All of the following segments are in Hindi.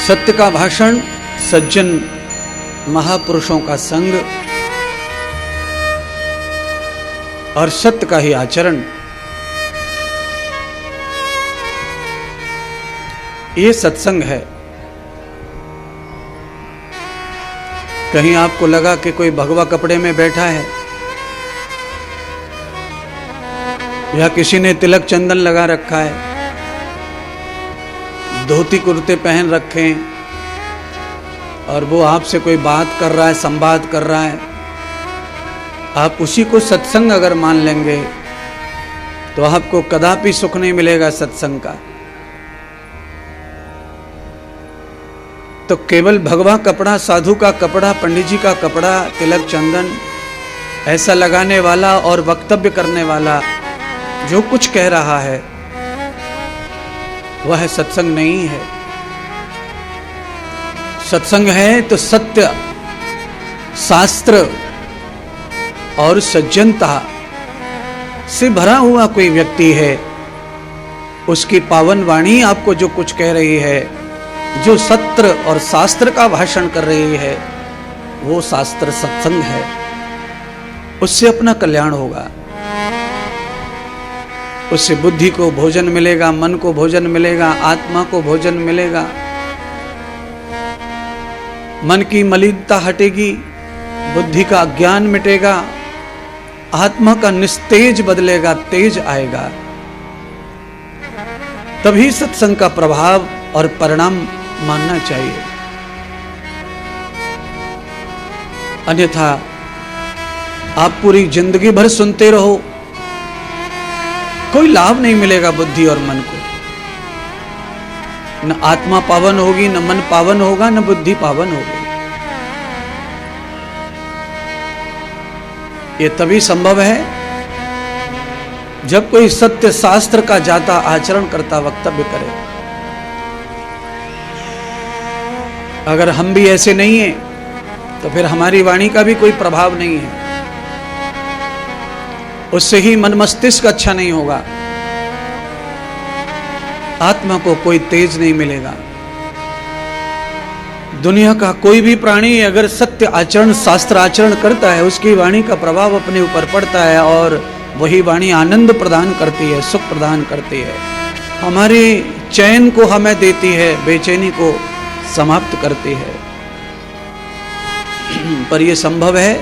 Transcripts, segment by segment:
सत्य का भाषण, सज्जन महापुरुषों का संग और सत्य का ही आचरण, ये सत्संग है। कहीं आपको लगा कि कोई भगवा कपड़े में बैठा है या किसी ने तिलक चंदन लगा रखा है, धोती कुर्ते पहन रखे हैं और वो आपसे कोई बात कर रहा है, संवाद कर रहा है, आप उसी को सत्संग अगर मान लेंगे तो आपको कदापि सुख नहीं मिलेगा सत्संग का। तो केवल भगवा कपड़ा, साधु का कपड़ा, पंडित जी का कपड़ा, तिलक चंदन ऐसा लगाने वाला और वक्तव्य करने वाला जो कुछ कह रहा है वह सत्संग नहीं है। सत्संग है तो सत्य, शास्त्र और सज्जनता से भरा हुआ कोई व्यक्ति है, उसकी पावन वाणी आपको जो कुछ कह रही है, जो सत्र और शास्त्र का भाषण कर रही है, वो शास्त्र सत्संग है। उससे अपना कल्याण होगा, उससे बुद्धि को भोजन मिलेगा, मन को भोजन मिलेगा, आत्मा को भोजन मिलेगा, मन की मलिनता हटेगी, बुद्धि का अज्ञान मिटेगा, आत्मा का निस्तेज बदलेगा, तेज आएगा। तभी सत्संग का प्रभाव और परिणाम मानना चाहिए। अन्यथा आप पूरी जिंदगी भर सुनते रहो, कोई लाभ नहीं मिलेगा बुद्धि और मन को। न आत्मा पावन होगी, न मन पावन होगा, न बुद्धि पावन होगी। ये तभी संभव है जब कोई सत्य शास्त्र का जाता आचरण करता वक्तव्य करे। अगर हम भी ऐसे नहीं हैं तो फिर हमारी वाणी का भी कोई प्रभाव नहीं है, उससे ही मन मस्तिष्क अच्छा नहीं होगा, आत्मा को कोई तेज नहीं मिलेगा। दुनिया का कोई भी प्राणी अगर सत्य आचरण, शास्त्र आचरण करता है, उसकी वाणी का प्रभाव अपने ऊपर पड़ता है और वही वाणी आनंद प्रदान करती है, सुख प्रदान करती है, हमारे चैन को हमें देती है, बेचैनी को समाप्त करती है। पर यह संभव है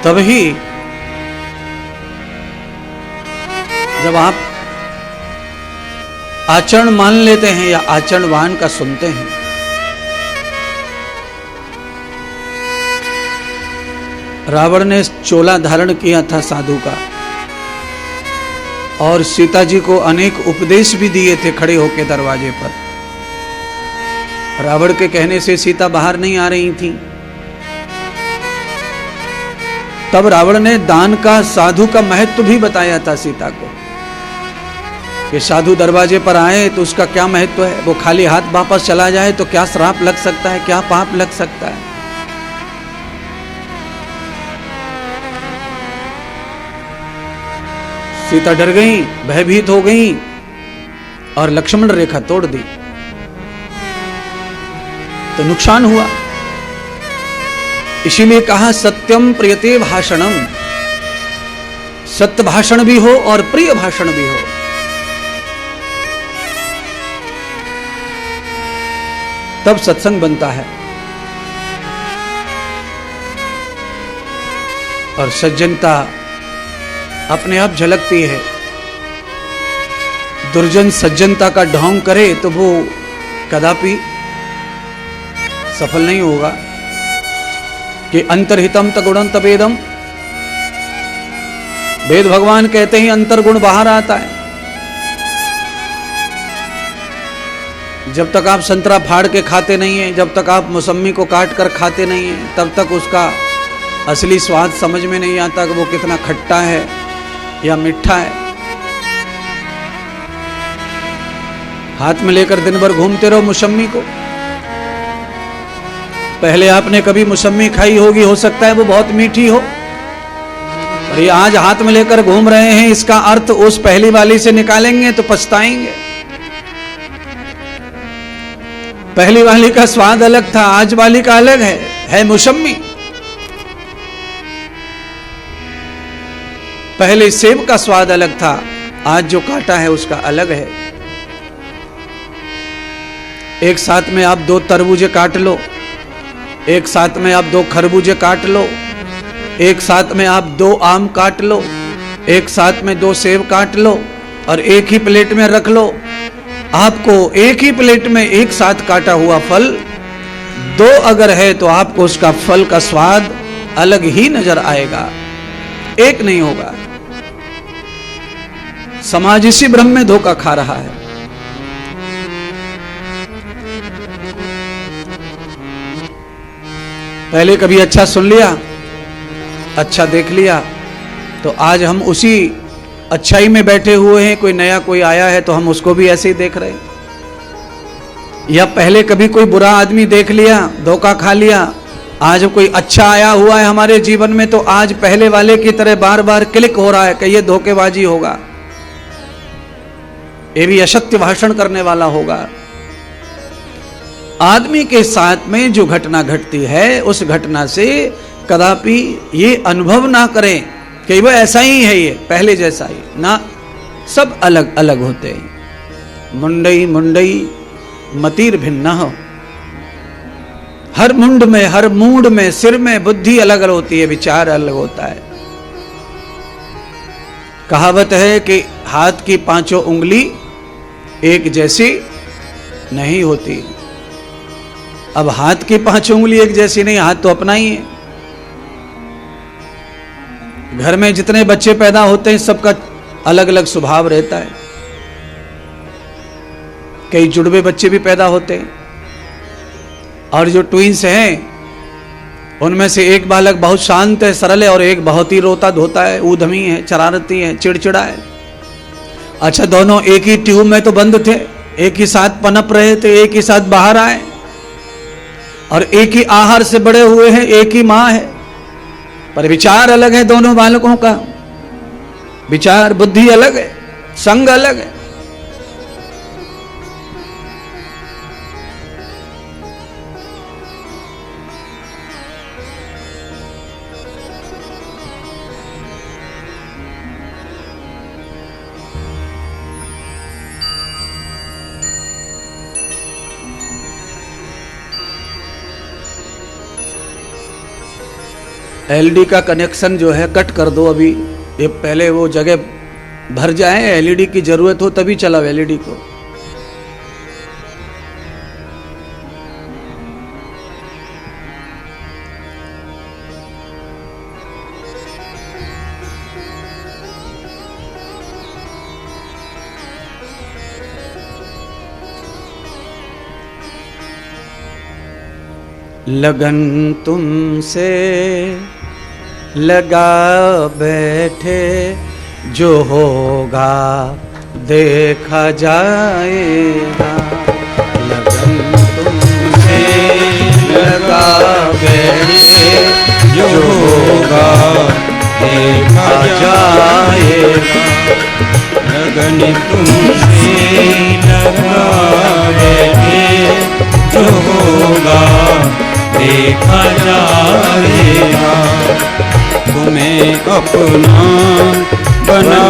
तभी जब आप आचरण मान लेते हैं या आचरणवान का सुनते हैं। रावण ने चोला धारण किया था साधु का और सीता जी को अनेक उपदेश भी दिए थे खड़े होकर दरवाजे पर। रावण के कहने से सीता बाहर नहीं आ रही थी। तब रावण ने दान का, साधु का महत्व भी बताया था सीता को कि साधु दरवाजे पर आए तो उसका क्या महत्व है, वो खाली हाथ वापस चला जाए तो क्या श्राप लग सकता है, क्या पाप लग सकता है। सीता डर गई, भयभीत हो गई और लक्ष्मण रेखा तोड़ दी तो नुकसान हुआ। इसीलिए कहा सत्यम प्रियते भाषणम, सत्य भाषण भी हो और प्रिय भाषण भी हो। तब सत्संग बनता है और सज्जनता अपने आप झलकती है। दुर्जन सज्जनता का ढोंग करे तो वो कदापि सफल नहीं होगा। कि अंतर्हितम तगुणं तपेदम, वेद भगवान कहते हैं अंतर्गुण बाहर आता है। जब तक आप संतरा फाड़ के खाते नहीं हैं, जब तक आप मौसम्मी को काट कर खाते नहीं हैं, तब तक उसका असली स्वाद समझ में नहीं आता कि वो कितना खट्टा है या मीठा है। हाथ में लेकर दिन भर घूमते रहो मौसम्मी को। पहले आपने कभी मौसम्मी खाई होगी, हो सकता है वो बहुत मीठी हो, और ये आज हाथ में लेकर घूम रहे हैं, इसका अर्थ उस पहली वाली से निकालेंगे तो पछताएंगे। पहली वाली का स्वाद अलग था, आज वाली का अलग है मौसमी। पहले सेब का स्वाद अलग था, आज जो काटा है उसका अलग है। एक साथ में आप 2 तरबूजे काट लो, एक साथ में आप 2 खरबूजे काट लो, एक साथ में आप 2 आम काट लो, एक साथ में 2 सेब काट लो और एक ही प्लेट में रख लो। आपको एक ही प्लेट में एक साथ काटा हुआ फल 2 अगर है तो आपको उसका फल का स्वाद अलग ही नजर आएगा, एक नहीं होगा। समाज इसी भ्रम में धोखा खा रहा है। पहले कभी अच्छा सुन लिया, अच्छा देख लिया, तो आज हम उसी अच्छाई में बैठे हुए हैं। कोई नया कोई आया है तो हम उसको भी ऐसे ही देख रहे हैं। या पहले कभी कोई बुरा आदमी देख लिया, धोखा खा लिया, आज कोई अच्छा आया हुआ है हमारे जीवन में तो आज पहले वाले की तरह बार बार क्लिक हो रहा है कि ये धोखेबाजी होगा, ये भी असत्य भाषण करने वाला होगा। आदमी के साथ में जो घटना घटती है उस घटना से कदापि ये अनुभव ना करें कि वह ऐसा ही है, ये पहले जैसा ही ना, सब अलग अलग होते हैं। मुंडई मुंडई मतिर भिन्न हो, हर मुंड में हर मूड में सिर में बुद्धि अलग अलग होती है, विचार अलग होता है। कहावत है कि हाथ की 5 उंगली एक जैसी नहीं होती। अब हाथ की 5 उंगली एक जैसी नहीं, हाथ तो अपना ही है। घर में जितने बच्चे पैदा होते हैं सबका अलग अलग स्वभाव रहता है। कई जुड़वे बच्चे भी पैदा होते हैं और जो ट्विंस हैं उनमें से एक बालक बहुत शांत है, सरल है और एक बहुत ही रोता धोता है, ऊधमी है, शरारती है, चिड़चिड़ा है। अच्छा, दोनों एक ही ट्यूब में तो बंद थे, एक ही साथ पनप रहे थे, एक ही साथ बाहर आए और एक ही आहार से बड़े हुए हैं, एक ही मां है, पर विचार अलग है दोनों बालकों का। विचार बुद्धि अलग है, संग अलग है। एलईडी का कनेक्शन जो है कट कर दो अभी, ये पहले वो जगह भर जाए, एलईडी की जरूरत हो तभी चलाओ एलईडी को। लगन तुमसे लगा बैठे, जो होगा देखा जाएगा। लगन तुमसे लगा बैठे, जो होगा देखा जाएगा। लगन तुमसे लगा बैठे, जो होगा देखा जाएगा। तुम्हें अपना बना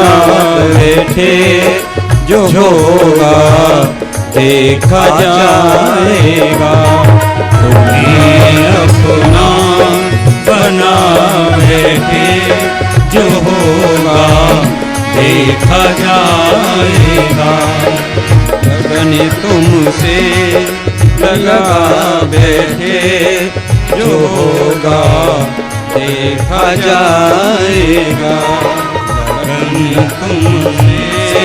बैठे, जो होगा देखा जाएगा। तुम्हें अपना बना बैठे, जो होगा देखा जाएगा। लगन तुमसे लगा बैठे, जो होगा देखा जाएगा। लगन तुमसे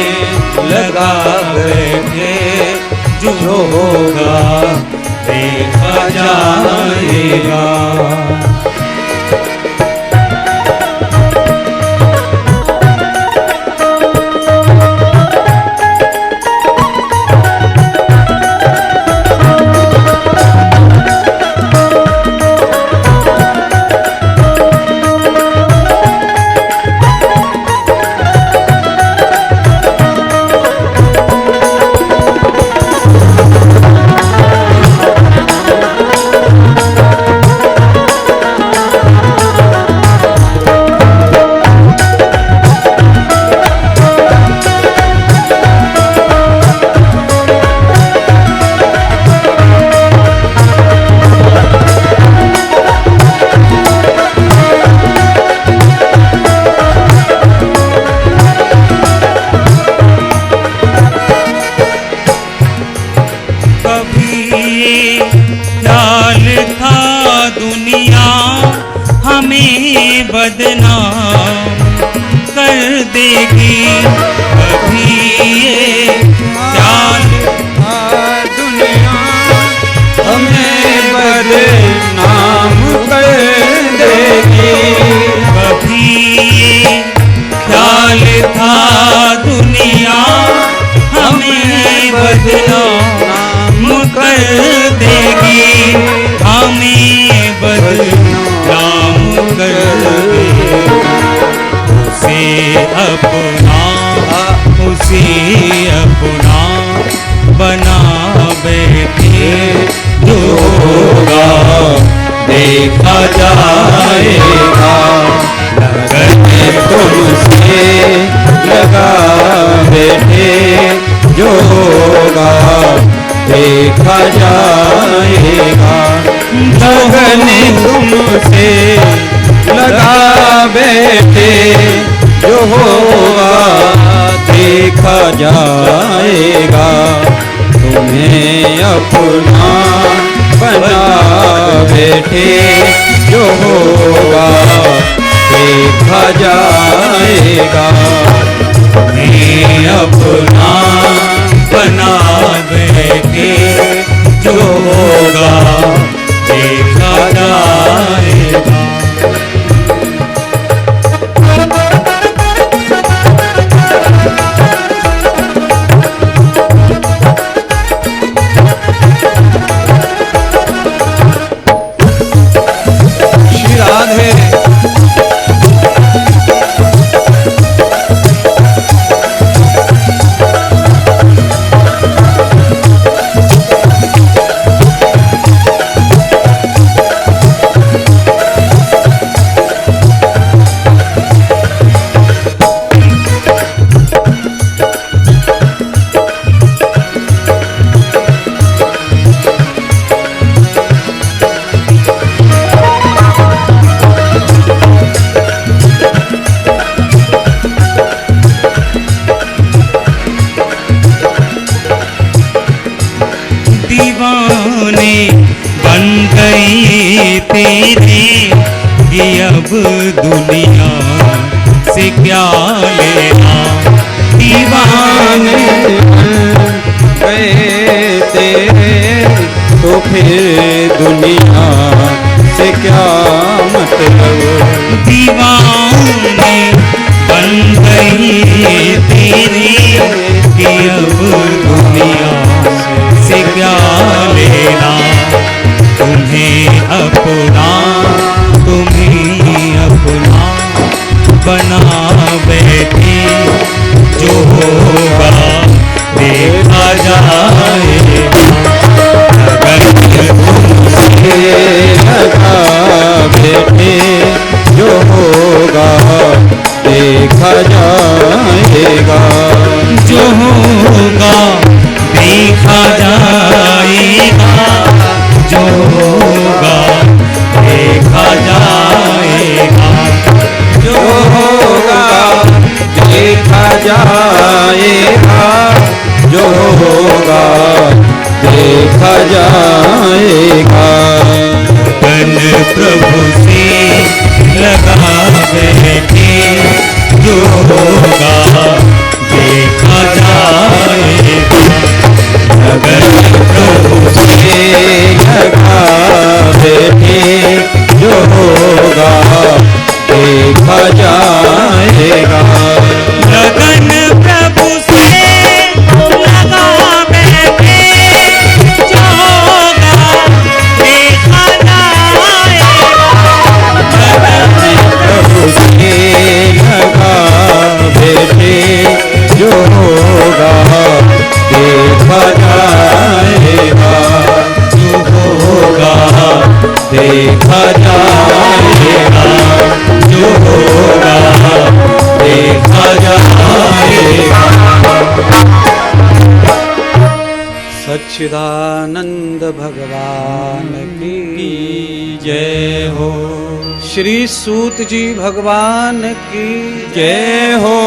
लगा बैठे, जो होगा देखा जाएगा। देगी। कभी ये ख्याल दुनिया हमें बदनाम कर देगी। कभी ये ख्याल था दुनिया हमें बदनाम कर देगी। हमें बदनाम कर देगी। उसे अपना बना बैठे। जो होगा देखा जाएगा। लगन तुमसे लगा बैठे। जो होगा देखा जाएगा। लगन तुमसे लगा बैठे। जो होगा देखा जाएगा। तुम्हें अपना बना बैठे। जो होगा देखा जाएगा। तुम्हें अपना बना बैठे। जो होगा देखा जाएगा। दीवाने बन गए तेरे। ये अब दुनिया से क्या लेना। दीवाने बन गए तेरे। तो फिर दुनिया से क्या मतलब। दीवाने बन गए तेरे। ये अब दुनिया से क्या लेना। तुम्हें अपना बना बैठे। जो होगा देखा जाएगा। अगर तुमसे लगा बैठे। जो होगा देखा जाएगा। जो होगा देखा जाएगा। जो होगा देखा जाएगा। जो होगा देखा जाएगा। जो होगा देखा जाएगा। बन प्रभु से लगा बैठे। जो होगा देखा जाएगा। अगर प्रभु से लगा बैठे। जो होगा देखा जाएगा। लगन प्रभु से लगा बैठे। जो होगा देखा जाएगा। लगन प्रभु से लगा बैठे। जो होगा देखा जाएगा। जो होगा देखा जाएगा। जो होगा देखा जाएगा। सच्चिदानंद भगवान की जय हो। श्री सूत जी भगवान की जय हो।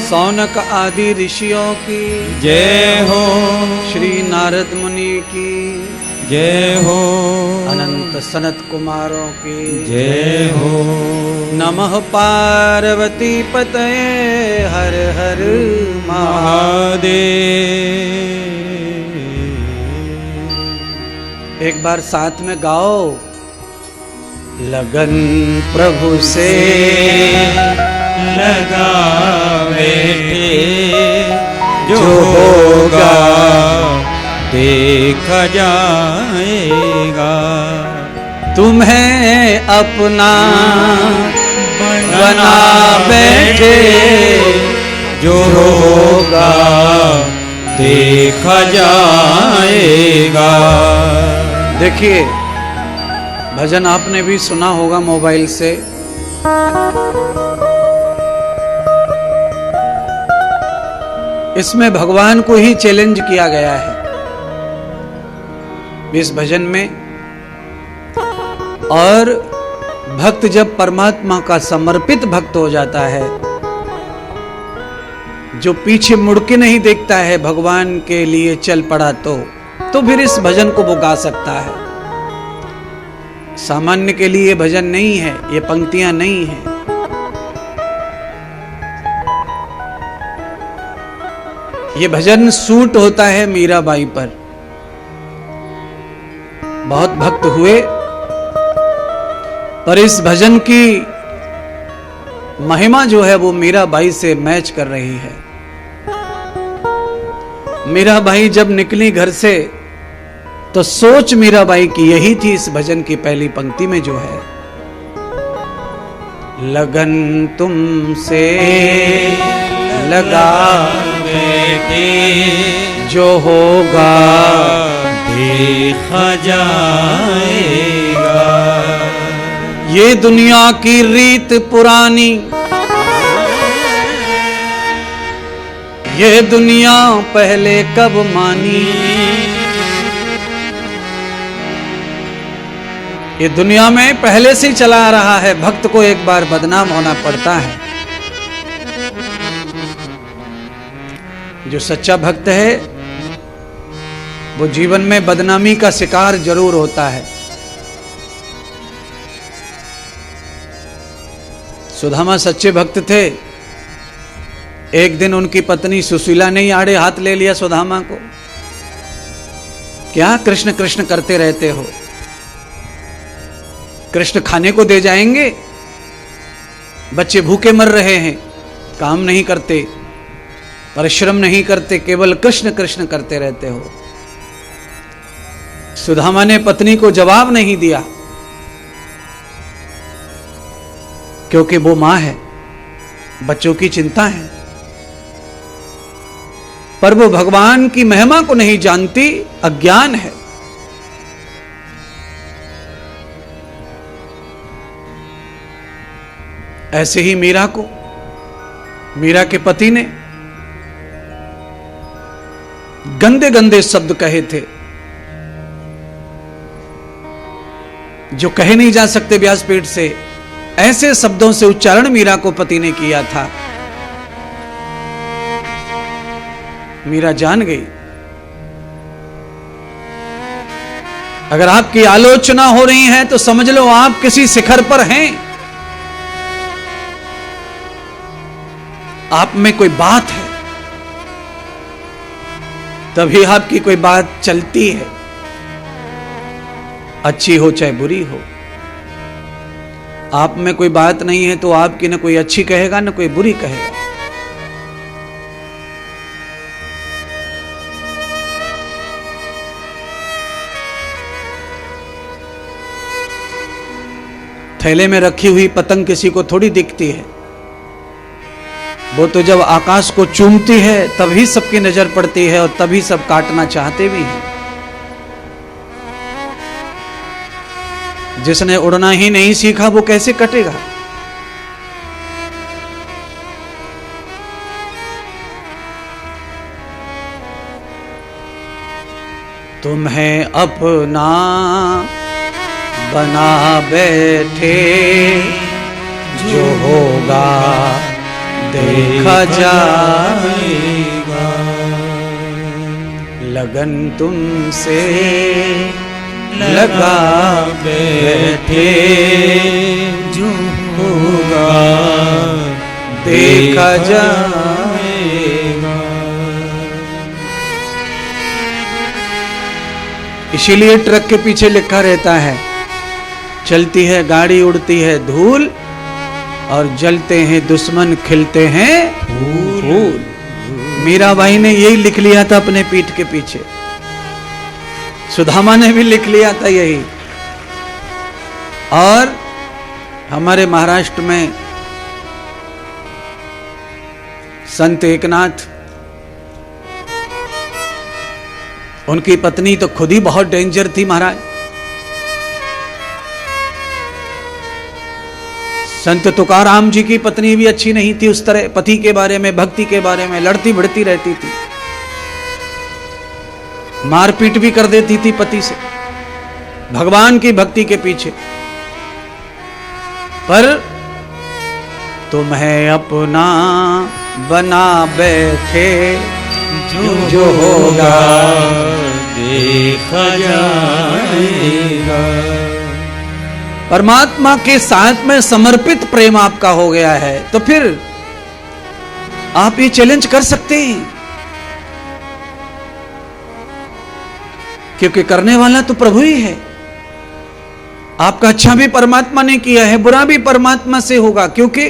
सौनक आदि ऋषियों की जय हो। श्री नारद मुनि की जय हो। अनंत सनत कुमारों की जय हो। नमः पार्वती पतये हर हर महादेव। एक बार साथ में गाओ। लगन प्रभु से लगा बैठे जो होगा देखा जाएगा। तुम्हें अपना बना बैठे जो होगा देखा जाएगा। देखिए, भजन आपने भी सुना होगा मोबाइल से। इसमें भगवान को ही चैलेंज किया गया है इस भजन में। और भक्त जब परमात्मा का समर्पित भक्त हो जाता है, जो पीछे मुड़ के नहीं देखता है, भगवान के लिए चल पड़ा, तो फिर इस भजन को वो गा सकता है। सामान्य के लिए भजन नहीं है, ये पंक्तियां नहीं है। ये भजन सूट होता है मीराबाई पर। बहुत भक्त हुए, पर इस भजन की महिमा जो है वो मीराबाई से मैच कर रही है। मीराबाई जब निकली घर से, तो सोच मीराबाई की यही थी इस भजन की पहली पंक्ति में जो है, लगन तुमसे लगा बैठे जो होगा देखा जाएगा। ये दुनिया की रीत पुरानी, ये दुनिया पहले कब मानी। ये दुनिया में पहले से ही चला आ रहा है, भक्त को एक बार बदनाम होना पड़ता है। जो सच्चा भक्त है वो जीवन में बदनामी का शिकार जरूर होता है। सुदामा सच्चे भक्त थे। एक दिन उनकी पत्नी सुशीला ने आड़े हाथ ले लिया सुदामा को। क्या कृष्ण कृष्ण करते रहते हो? कृष्ण खाने को दे जाएंगे? बच्चे भूखे मर रहे हैं, काम नहीं करते, परिश्रम नहीं करते, केवल कृष्ण कृष्ण करते रहते हो। सुदामा ने पत्नी को जवाब नहीं दिया, क्योंकि वो मां है, बच्चों की चिंता है। पर वो भगवान की महिमा को नहीं जानती, अज्ञान है। ऐसे ही मीरा को, मीरा के पति ने गंदे गंदे शब्द कहे थे, जो कहे नहीं जा सकते व्यासपीठ से। ऐसे शब्दों से उच्चारण मीरा को पति ने किया था। मीरा जान गई। अगर आपकी आलोचना हो रही है तो समझ लो आप किसी शिखर पर हैं। आप में कोई बात है, तभी आपकी कोई बात चलती है, अच्छी हो चाहे बुरी हो। आप में कोई बात नहीं है तो आपकी न कोई अच्छी कहेगा न कोई बुरी कहेगा। थैले में रखी हुई पतंग किसी को थोड़ी दिखती है। वो तो जब आकाश को चूमती है तभी सबकी नजर पड़ती है और तभी सब काटना चाहते भी हैं। जिसने उड़ना ही नहीं सीखा वो कैसे कटेगा? तुम्हें अपना बना बैठे जो होगा देखा जाएगा। लगन तुमसे लगा बैठे जो होगा देखा जाएगा। इसीलिए ट्रक के पीछे लिखा रहता है, चलती है गाड़ी उड़ती है धूल और जलते हैं दुश्मन खिलते हैं फूल। मीराबाई ने यही लिख लिया था अपने पीठ के पीछे, सुदामा ने भी लिख लिया था यही। और हमारे महाराष्ट्र में संत एकनाथ, उनकी पत्नी तो खुद ही बहुत डेंजर थी महाराज। संत तुकाराम जी की पत्नी भी अच्छी नहीं थी उस तरह, पति के बारे में भक्ति के बारे में लड़ती भिड़ती रहती थी, मारपीट भी कर देती थी पति से भगवान की भक्ति के पीछे। पर तुम्हें अपना बना बैठे जो होगा देखा जाएगा। परमात्मा के साथ में समर्पित प्रेम आपका हो गया है तो फिर आप ये चैलेंज कर सकते हैं, क्योंकि करने वाला तो प्रभु ही है। आपका अच्छा भी परमात्मा ने किया है, बुरा भी परमात्मा से होगा, क्योंकि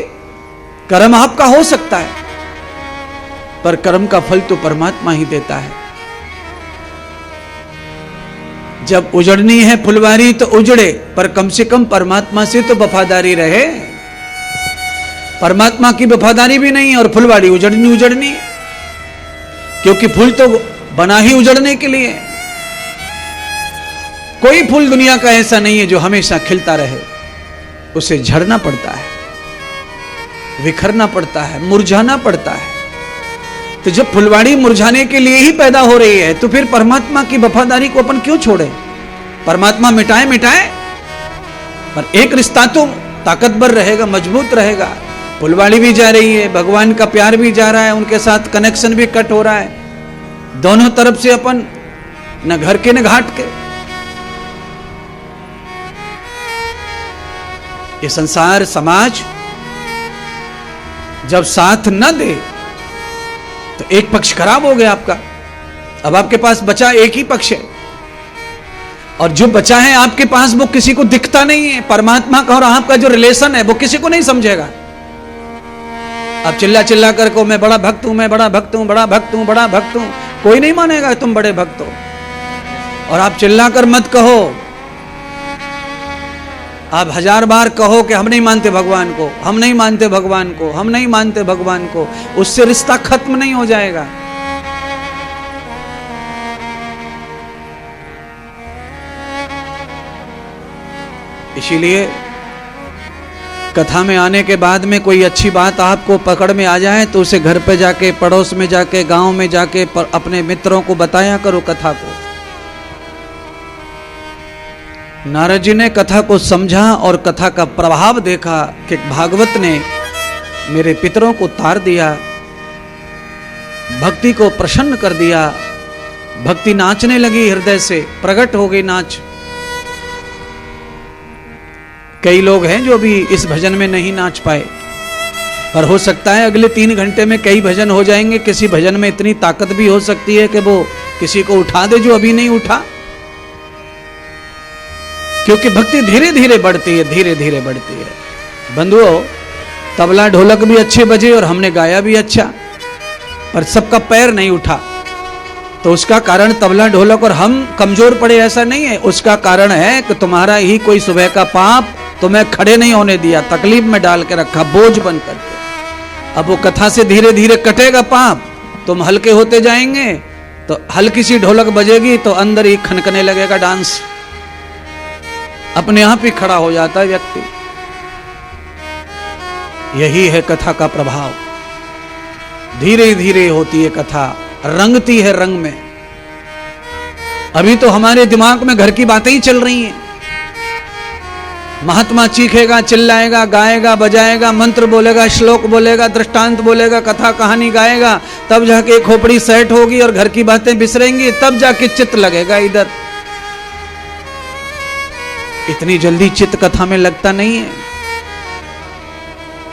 कर्म आपका हो सकता है पर कर्म का फल तो परमात्मा ही देता है। जब उजड़नी है फुलवारी तो उजड़े, पर कम से कम परमात्मा से तो वफादारी रहे। परमात्मा की वफादारी भी नहीं और फुलवारी उजड़नी है, क्योंकि फूल तो बना ही उजड़ने के लिए। कोई फूल दुनिया का ऐसा नहीं है जो हमेशा खिलता रहे, उसे झड़ना पड़ता है, विखरना पड़ता है, मुरझाना पड़ता है। तो जब फुलवाड़ी मुरझाने के लिए ही पैदा हो रही है तो फिर परमात्मा की वफादारी को अपन क्यों छोड़े? परमात्मा मिटाए पर एक रिश्ता तो ताकतवर रहेगा, मजबूत रहेगा। फुलवाड़ी भी जा रही है, भगवान का प्यार भी जा रहा है, उनके साथ कनेक्शन भी कट हो रहा है, दोनों तरफ से अपन न घर के न घाट के। ये संसार समाज जब साथ न दे तो एक पक्ष खराब हो गया आपका। अब आपके पास बचा एक ही पक्ष है, और जो बचा है आपके पास वो किसी को दिखता नहीं है। परमात्मा का और आपका जो रिलेशन है वो किसी को नहीं समझेगा। आप चिल्ला चिल्ला कर को मैं बड़ा भक्त हूं, मैं बड़ा भक्त हूं, बड़ा भक्त हूं, बड़ा भक्त हूं, कोई नहीं मानेगा तुम बड़े भक्त हो। और आप चिल्ला कर मत कहो, आप 1000 बार कहो कि हम नहीं मानते भगवान को, हम नहीं मानते भगवान को, हम नहीं मानते भगवान को, उससे रिश्ता खत्म नहीं हो जाएगा। इसीलिए कथा में आने के बाद में कोई अच्छी बात आपको पकड़ में आ जाए तो उसे घर पे जाके, पड़ोस में जाके, गांव में जाके अपने मित्रों को बताया करो कथा को। नारद जी ने कथा को समझा और कथा का प्रभाव देखा कि भागवत ने मेरे पितरों को तार दिया, भक्ति को प्रसन्न कर दिया, भक्ति नाचने लगी, हृदय से प्रकट हो गई नाच। कई लोग हैं जो भी इस भजन में नहीं नाच पाए, पर हो सकता है अगले 3 घंटे में कई भजन हो जाएंगे। किसी भजन में इतनी ताकत भी हो सकती है कि वो किसी को उठा दे जो अभी नहीं उठा, क्योंकि भक्ति धीरे धीरे बढ़ती है, धीरे धीरे बढ़ती है। बंधुओं, तबला ढोलक भी अच्छे बजे और हमने गाया भी अच्छा, पर सबका पैर नहीं उठा। तो उसका कारण तबला ढोलक और हम कमजोर पड़े ऐसा नहीं है, उसका कारण है कि तुम्हारा ही कोई सुबह का पाप तुम्हें खड़े नहीं होने दिया, तकलीफ में डाल के रखा, बोझ बन करके। अब वो कथा से धीरे धीरे कटेगा पाप, तुम हल्के होते जाएंगे, तो हल्की सी ढोलक बजेगी तो अंदर ही खनकने लगेगा डांस, अपने आप ही खड़ा हो जाता है व्यक्ति। यही है कथा का प्रभाव, धीरे धीरे होती है कथा, रंगती है रंग में। अभी तो हमारे दिमाग में घर की बातें ही चल रही हैं। महात्मा चीखेगा, चिल्लाएगा, गाएगा, बजाएगा, मंत्र बोलेगा, श्लोक बोलेगा, दृष्टांत बोलेगा, कथा कहानी गाएगा, तब जाके खोपड़ी सेट होगी और घर की बातें बिसरेंगी, तब जाके चित्त लगेगा इधर। इतनी जल्दी चित्त कथा में लगता नहीं है।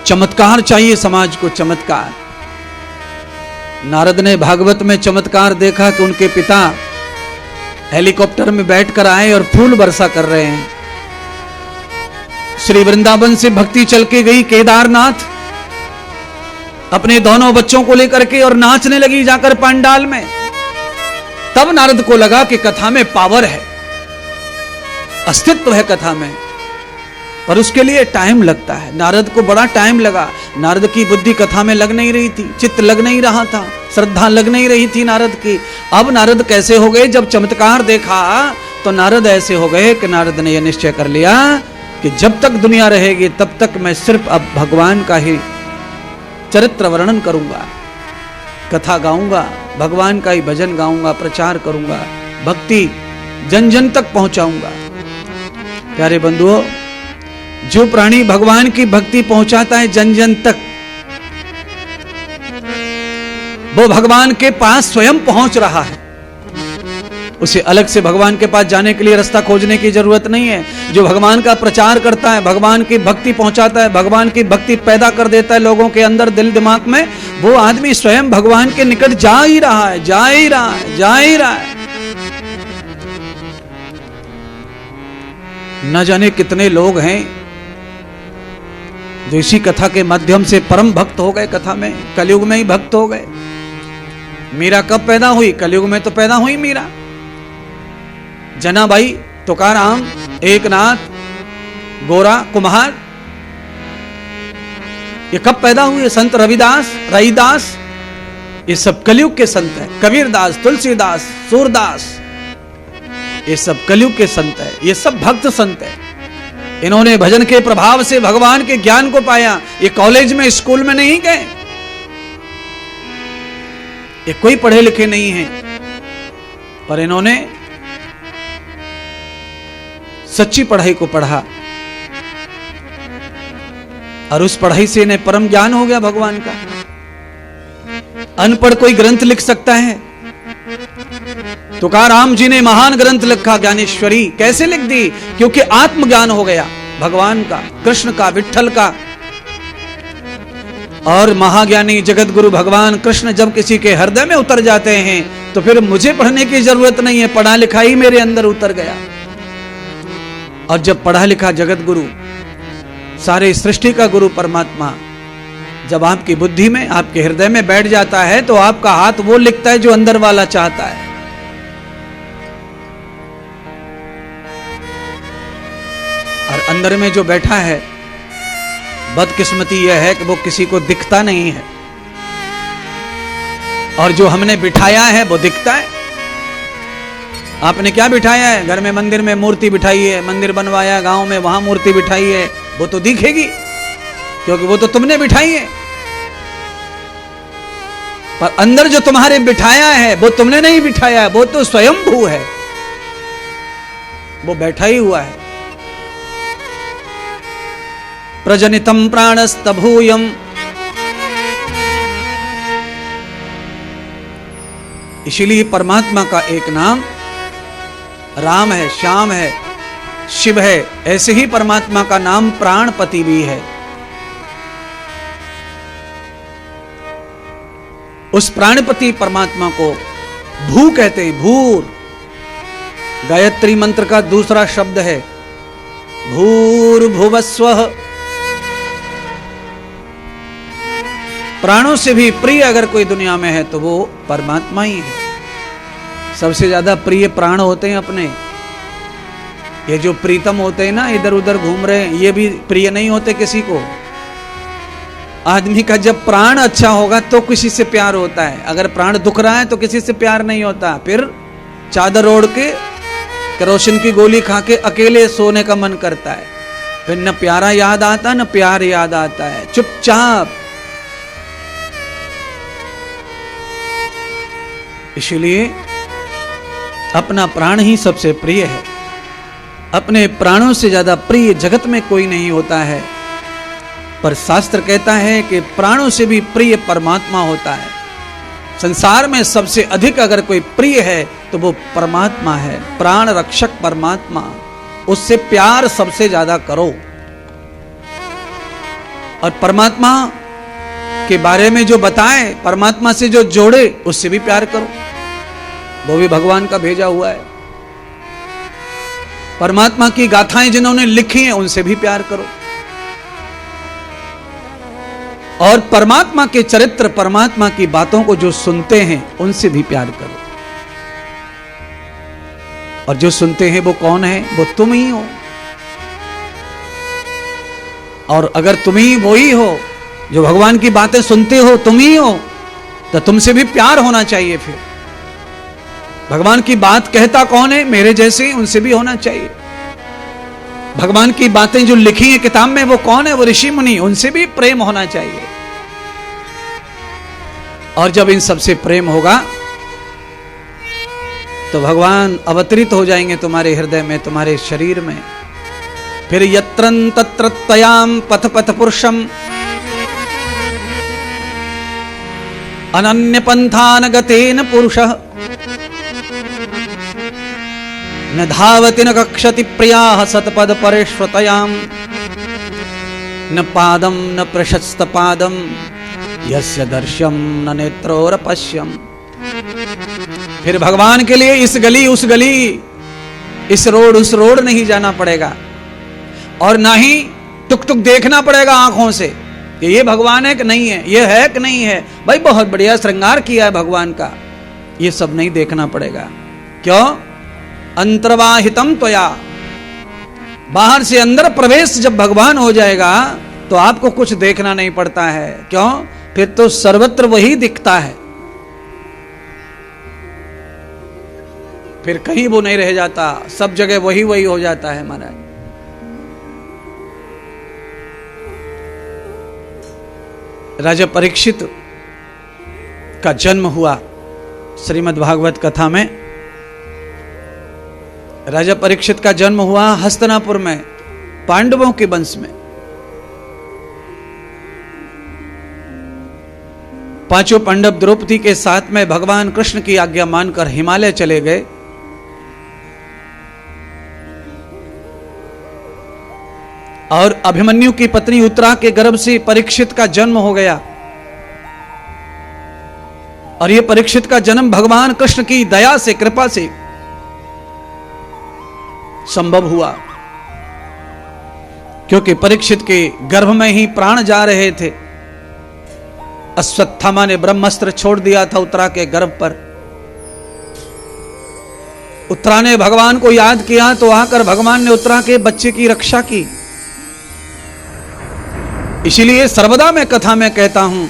चमत्कार चाहिए समाज को, चमत्कार। नारद ने भागवत में चमत्कार देखा कि उनके पिता हेलीकॉप्टर में बैठकर आए और फूल वर्षा कर रहे हैं। श्री वृंदावन से भक्ति चल के गई केदारनाथ अपने दोनों बच्चों को लेकर के और नाचने लगी जाकर पंडाल में। तब नारद को लगा कि कथा में पावर है, अस्तित्व है कथा में, पर उसके लिए टाइम लगता है। नारद को बड़ा टाइम लगा। नारद की बुद्धि कथा में लग नहीं रही थी, चित्त लग नहीं रहा था, श्रद्धा लग नहीं रही थी नारद की। अब नारद कैसे हो गए? जब चमत्कार देखा तो नारद ऐसे हो गए कि नारद ने यह निश्चय कर लिया कि जब तक दुनिया रहेगी तब तक मैं सिर्फ अब भगवान का ही चरित्र वर्णन करूंगा, कथा गाऊंगा, भगवान का ही भजन गाऊंगा, प्रचार करूंगा, भक्ति जन जन तक पहुंचाऊंगा। प्यारे बंधुओं, जो प्राणी भगवान की भक्ति पहुंचाता है जन जन तक, वो भगवान के पास स्वयं पहुंच रहा है। उसे अलग से भगवान के पास जाने के लिए रास्ता खोजने की जरूरत नहीं है। जो भगवान का प्रचार करता है, भगवान की भक्ति पहुंचाता है, भगवान की भक्ति पैदा कर देता है लोगों के अंदर दिल दिमाग में, वो आदमी स्वयं भगवान के निकट जा ही रहा है, जा ही रहा है, जा ही रहा है। न जाने कितने लोग हैं जो इसी कथा के माध्यम से परम भक्त हो गए, कथा में कलयुग में ही भक्त हो गए। मीरा कब पैदा हुई? कलयुग में तो पैदा हुई मीरा। जनाबाई, तुकाराम, एकनाथ, गोरा कुम्हार, ये कब पैदा हुए? संत रविदास, रईदास, ये सब कलयुग के संत हैं। कबीरदास, तुलसीदास, सूरदास, ये सब कलयुग के संत हैं। ये सब भक्त संत हैं। इन्होंने भजन के प्रभाव से भगवान के ज्ञान को पाया। ये कॉलेज में, स्कूल में नहीं गए, ये कोई पढ़े लिखे नहीं हैं, पर इन्होंने सच्ची पढ़ाई को पढ़ा और उस पढ़ाई से इन्हें परम ज्ञान हो गया भगवान का। अनपढ़ कोई ग्रंथ लिख सकता है? तुकाराम जी ने महान ग्रंथ लिखा ज्ञानेश्वरी। कैसे लिख दी? क्योंकि आत्मज्ञान हो गया भगवान का, कृष्ण का, विठ्ठल का। और महाज्ञानी जगत गुरु भगवान कृष्ण जब किसी के हृदय में उतर जाते हैं तो फिर मुझे पढ़ने की जरूरत नहीं है, पढ़ा लिखा ही मेरे अंदर उतर गया। और जब पढ़ा लिखा जगत गुरु, सारे सृष्टि का गुरु परमात्मा जब आपकी बुद्धि में, आपके हृदय में बैठ जाता है तो आपका हाथ वो लिखता है जो अंदर वाला चाहता है। और अंदर में जो बैठा है, बदकिस्मती यह है कि वो किसी को दिखता नहीं है, और जो हमने बिठाया है वो दिखता है। आपने क्या बिठाया है? घर में मंदिर में मूर्ति बिठाई है, मंदिर बनवाया गांव में, वहां मूर्ति बिठाई है, वो तो दिखेगी क्योंकि वो तो तुमने बिठाई है। पर अंदर जो तुम्हारे बिठाया है वो तुमने नहीं बिठाया है, वो तो स्वयंभू है, वो बैठा ही हुआ है। प्रजनितम प्राणस्तभूयम, इसीलिए परमात्मा का एक नाम राम है, श्याम है, शिव है। ऐसे ही परमात्मा का नाम प्राणपति भी है। उस प्राणपति परमात्मा को भू कहते हैं, भूर। गायत्री मंत्र का दूसरा शब्द है भूर्भुवस्वः। प्राणों से भी प्रिय अगर कोई दुनिया में है तो वो परमात्मा ही है। सबसे ज्यादा प्रिय प्राण होते हैं अपने। ये जो प्रीतम होते हैं ना, इधर उधर घूम रहे हैं, ये भी प्रिय नहीं होते किसी को। आदमी का जब प्राण अच्छा होगा तो किसी से प्यार होता है, अगर प्राण दुख रहा है तो किसी से प्यार नहीं होता। फिर चादर ओढ़ के केरोसिन की गोली खा के अकेले सोने का मन करता है। फिर न प्यारा याद आता न प्यार याद आता है, चुपचाप। इसलिए अपना प्राण ही सबसे प्रिय है। अपने प्राणों से ज्यादा प्रिय जगत में कोई नहीं होता है। पर शास्त्र कहता है कि प्राणों से भी प्रिय परमात्मा होता है। संसार में सबसे अधिक अगर कोई प्रिय है तो वो परमात्मा है, प्राण रक्षक परमात्मा। उससे प्यार सबसे ज्यादा करो। और परमात्मा के बारे में जो बताए, परमात्मा से जो जोड़े, उससे भी प्यार करो, वो भी भगवान का भेजा हुआ है। परमात्मा की गाथाएं जिन्होंने लिखी हैं, उनसे भी प्यार करो। और परमात्मा के चरित्र, परमात्मा की बातों को जो सुनते हैं, उनसे भी प्यार करो। और जो सुनते हैं वो कौन है? वो तुम ही हो। और अगर तुम ही वही हो जो भगवान की बातें सुनते हो, तुम ही हो, तो तुमसे भी प्यार होना चाहिए। फिर भगवान की बात कहता कौन है? मेरे जैसे, उनसे भी होना चाहिए। भगवान की बातें जो लिखी है किताब में, वो कौन है? वो ऋषि मुनि, उनसे भी प्रेम होना चाहिए। और जब इन सबसे प्रेम होगा तो भगवान अवतरित हो जाएंगे तुम्हारे हृदय में, तुम्हारे शरीर में। फिर यत्रं तत्र तयाम पथ पथ पुरुषम अनन्य पंथान गतेन पुरुषः न धावति न कक्षति प्रियाः सतपद परेष्वतयाम न पादम न प्रशस्त पादम यस्य दर्श्यम न नेत्रोरपश्यम। फिर भगवान के लिए इस गली उस गली, इस रोड उस रोड नहीं जाना पड़ेगा, और ना ही टुक टुक देखना पड़ेगा आंखों से कि ये भगवान है कि नहीं है, ये है कि नहीं है। भाई बहुत बढ़िया श्रृंगार किया है भगवान का, ये सब नहीं देखना पड़ेगा। क्यों? अंतर्वाहितम त्वया, बाहर से अंदर प्रवेश जब भगवान हो जाएगा तो आपको कुछ देखना नहीं पड़ता है। क्यों? फिर तो सर्वत्र वही दिखता है, फिर कहीं वो नहीं रह जाता, सब जगह वही वही हो जाता है महाराज। राजा परीक्षित का जन्म हुआ श्रीमद् भागवत कथा में। राजा परीक्षित का जन्म हुआ हस्तिनापुर में, पांडवों के वंश में। पांचों पांडव द्रौपदी के साथ में भगवान कृष्ण की आज्ञा मानकर हिमालय चले गए। और अभिमन्यु की पत्नी उत्तरा के गर्भ से परीक्षित का जन्म हो गया। और यह परीक्षित का जन्म भगवान कृष्ण की दया से, कृपा से संभव हुआ, क्योंकि परीक्षित के गर्भ में ही प्राण जा रहे थे। अश्वत्थामा ने ब्रह्मास्त्र छोड़ दिया था उत्तरा के गर्भ पर। उत्तरा ने भगवान को याद किया तो आकर भगवान ने उत्तरा के बच्चे की रक्षा की। इसीलिए सर्वदा मैं कथा में कहता हूं